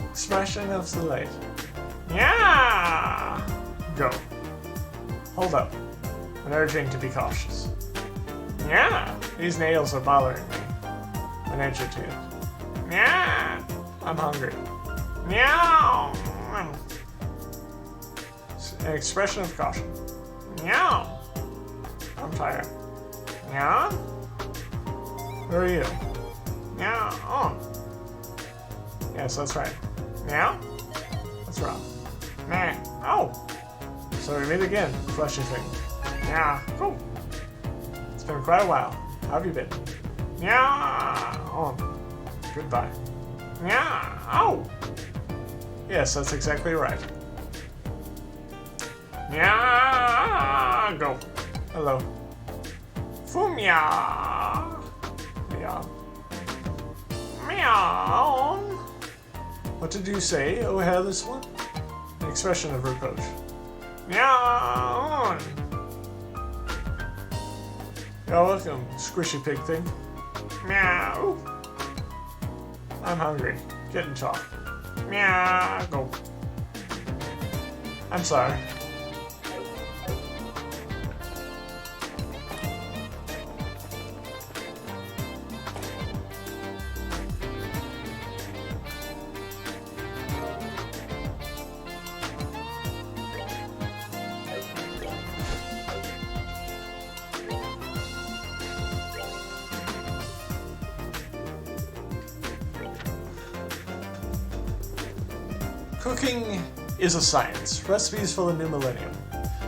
Expression of the late. Yeah. Go. Hold up. I'm urging to be cautious. Yeah. These nails are bothering me. An inch or two. Yeah. I'm hungry. Meow. An expression of caution. Meow. I'm tired. Meow. Who are you? Meow. Oh. Yes, that's right. Meow? What's wrong? Meh. Oh. So we meet again, fleshy thing. Yeah. Cool. It's been quite a while. How have you been? Yeah. Oh. Goodbye. Yeah. Oh. Yes, that's exactly right. Yeah. Go. Hello. Fumia. Meow. Meow. What did you say, oh hairless one? An expression of reproach. Meow. You're welcome, squishy pig thing. Meow. I'm hungry. Get in talk. Meow. Go. I'm sorry. Cooking is a science. Recipes for the new millennium.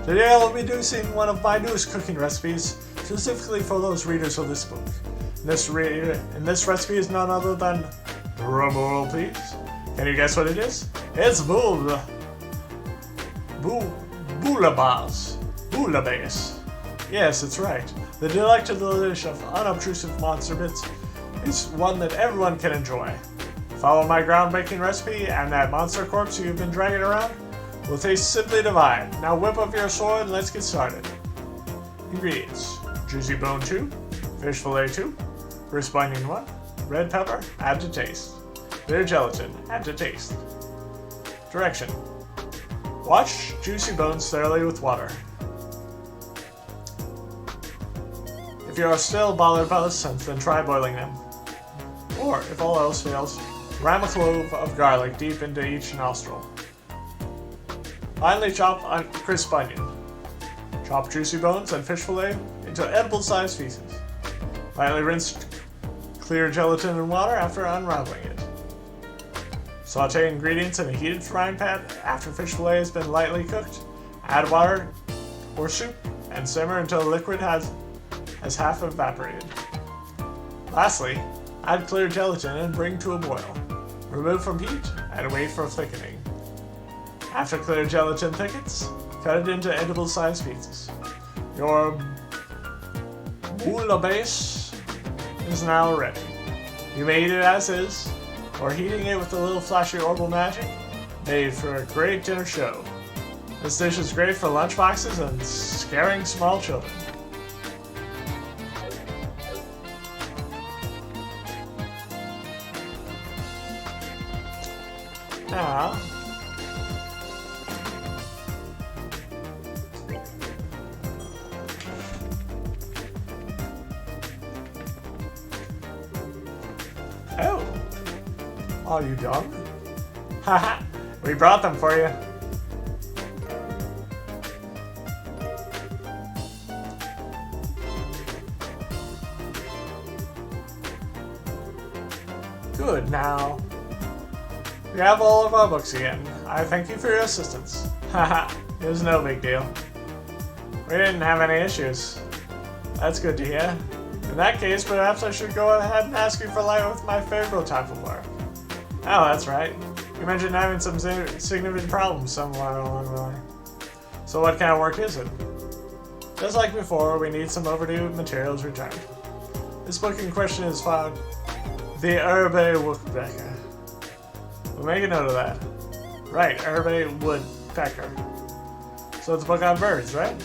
Today I will be introducing one of my newest cooking recipes, specifically for those readers of this book. And this recipe is none other than, drumroll please, can you guess what it is? It's boulabas. Boulabas. Yes, it's right. The delectable dish of unobtrusive monster bits is one that everyone can enjoy. Follow my groundbreaking recipe, and that monster corpse you've been dragging around will taste simply divine. Now whip up your sword and let's get started. Ingredients: juicy bone 2, fish fillet 2, crisp onion 1, red pepper, add to taste, bitter gelatin, add to taste. Direction: wash juicy bones thoroughly with water. If you are still bothered by the scent, then try boiling them. Or, if all else fails, ram a clove of garlic deep into each nostril. Finally chop crisp onion. Chop juicy bones and fish fillet into edible-sized pieces. Lightly rinse Clear gelatin in water after unraveling it. Saute ingredients in a heated frying pan after fish fillet has been lightly cooked. Add water or soup and simmer until the liquid has half evaporated. Lastly, add clear gelatin and bring to a boil. Remove from heat and wait for thickening. After clear gelatin thickens, cut it into edible-sized pieces. Your bouillabaisse is now ready. You may eat it as is, or heating it with a little flashy herbal magic, made for a great dinner show. This dish is great for lunchboxes and scaring small children. Now, oh, are you done? Haha, we brought them for you. Good, now. We have all of our books again. I thank you for your assistance. Haha, it was no big deal. We didn't have any issues. That's good to hear. In that case, perhaps I should go ahead and ask you for light with my favorite type of work. Oh, that's right. You mentioned having some significant problems somewhere along the line. So what kind of work is it? Just like before, we need some overdue materials returned. This book in question is found the Herbe Woodpecker. We'll make a note of that. Right, Herbe Woodpecker. So it's a book on birds, right?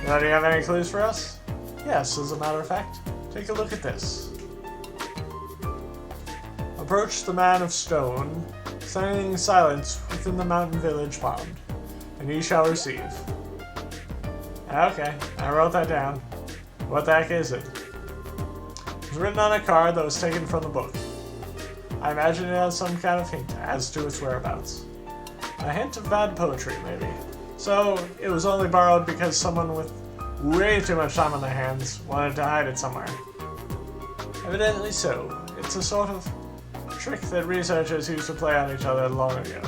Now, do you have any clues for us? Yes, as a matter of fact. Take a look at this. Approach the man of stone, standing in silence within the mountain village pond, and ye shall receive. Okay, I wrote that down. What the heck is it? It was written on a card that was taken from the book. I imagine it has some kind of hint as to its whereabouts. A hint of bad poetry, maybe. So, it was only borrowed because someone with way too much time on their hands wanted to hide it somewhere. Evidently so. It's a sort of trick that researchers used to play on each other long ago.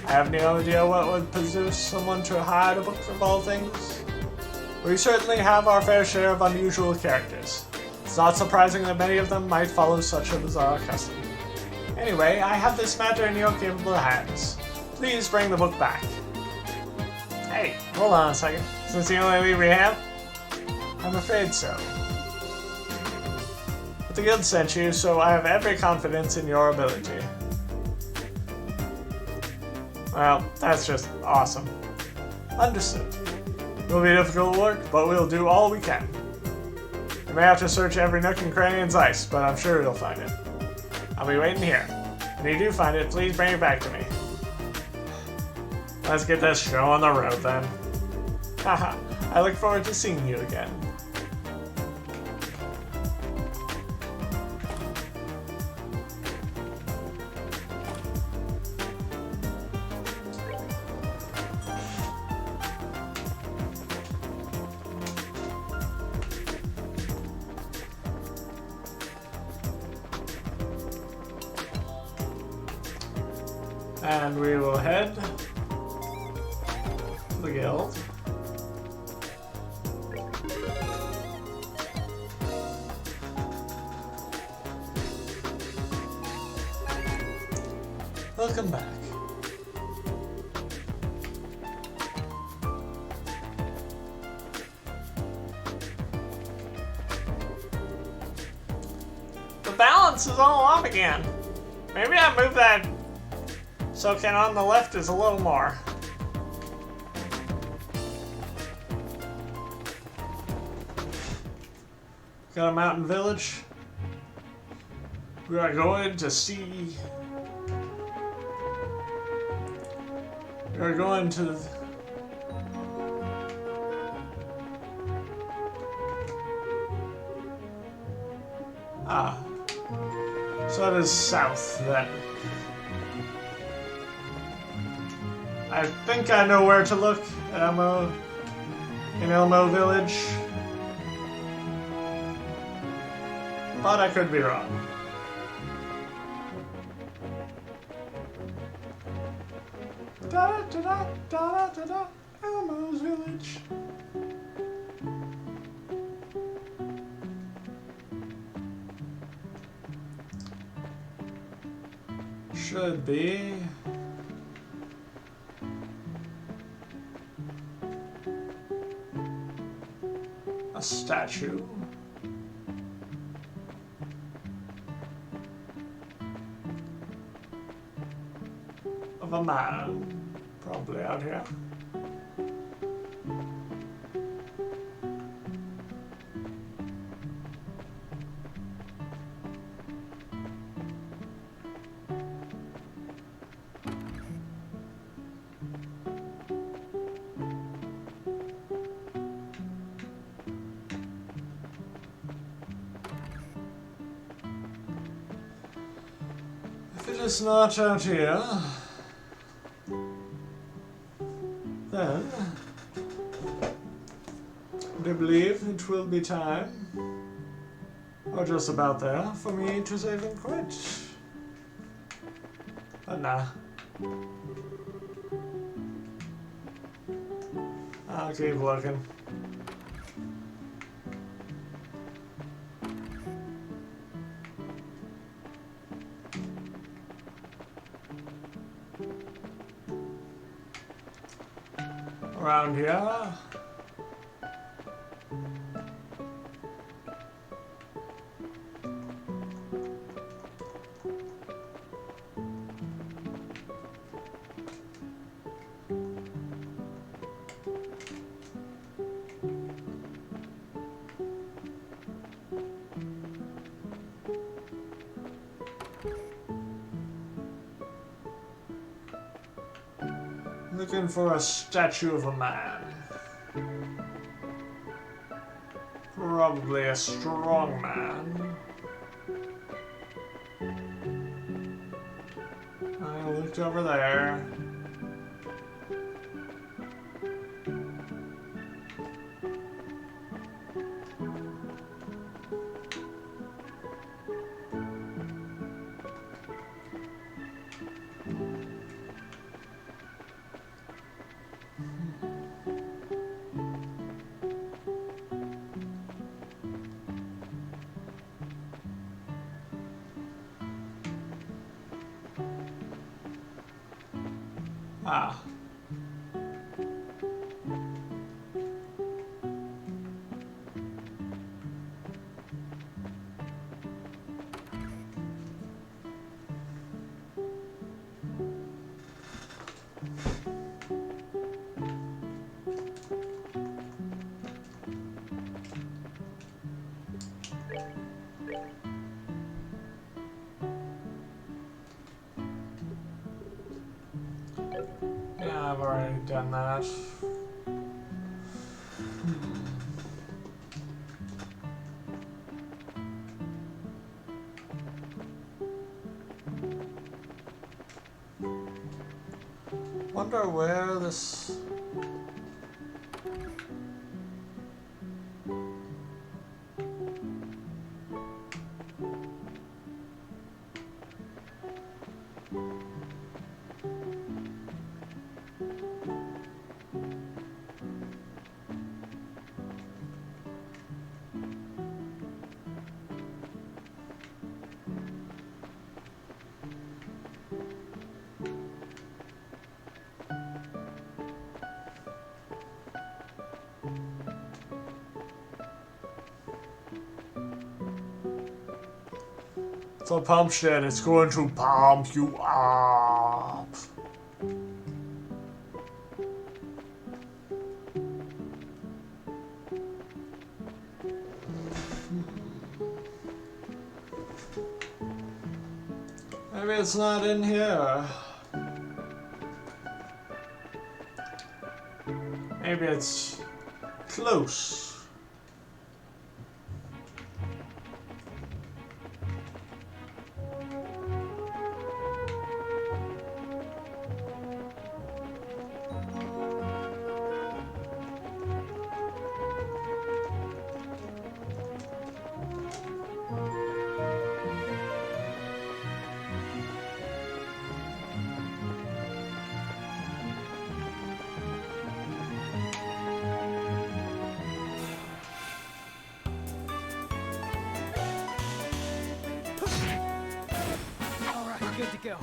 I have no idea what would possess someone to hide a book of all things. We certainly have our fair share of unusual characters. It's not surprising that many of them might follow such a bizarre custom. Anyway, I have this matter in your capable hands. Please bring the book back. Hey, hold on a second. Is this the only lead we have? I'm afraid so. But the guild sent you, so I have every confidence in your ability. Well, that's just awesome. Understood. It will be difficult work, but we'll do all we can. You may have to search every nook and cranny in Zeiss, but I'm sure you'll find it. I'll be waiting here. When you do find it, please bring it back to me. Let's get this show on the road then. Haha, I look forward to seeing you again. And we will head to the guild. Welcome back. The balance is all off again. Maybe I move that so can on the left is a little more. Got a mountain village. We are going to see. We are going to. So it is south then. I think I know where to look in Elmo Village. but I could be wrong. Da da da da da da. Elmo's Village. Should be. A statue. Of a man. Probably out here. If it is not out here, then I believe it will be time, or just about there, for me to save and quit. But nah. I'll keep looking. Around here. Looking for a statue of a man. Probably a strong man. I looked over there. Ah. Yeah, I've already done that. Wonder where this... So Pumpstead, it's going to pump you up. Maybe it's not in here. Maybe it's close. we're good to go.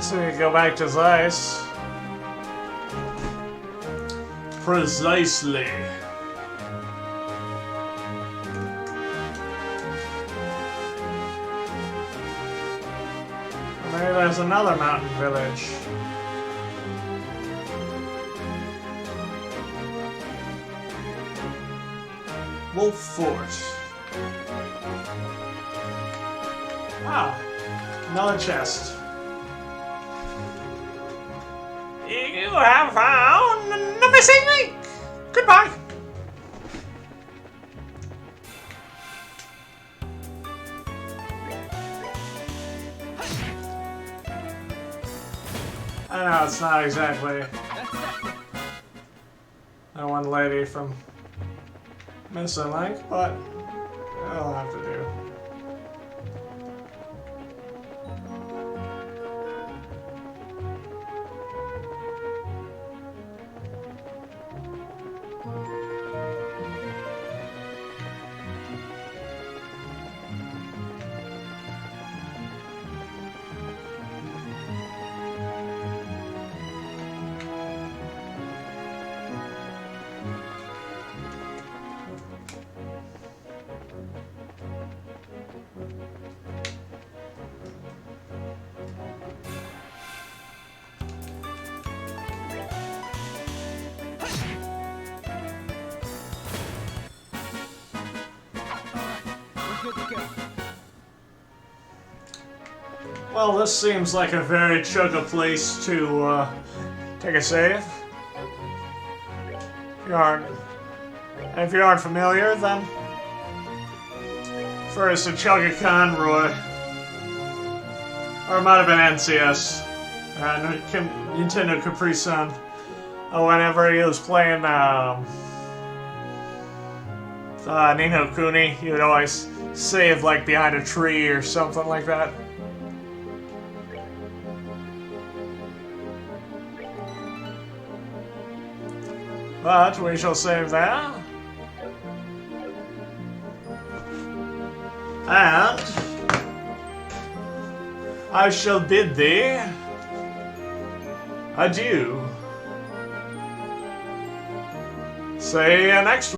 So we go back to Zeiss. Precisely. Maybe there's another mountain village. Wolf Fort. Ah, another chest. You have found the missing link. Goodbye. I know it's not exactly that one lady from Missing Link, but it'll have to do. We're good to go. Well, this seems like a very chugga place to take a save. If you aren't familiar, then first a Chugga Conroy, or it might have been NCS, Nintendo Capri Sun. Whenever he was playing Ni no Kuni, he would always save like behind a tree or something like that. But we shall save that. And I shall bid thee adieu. See you next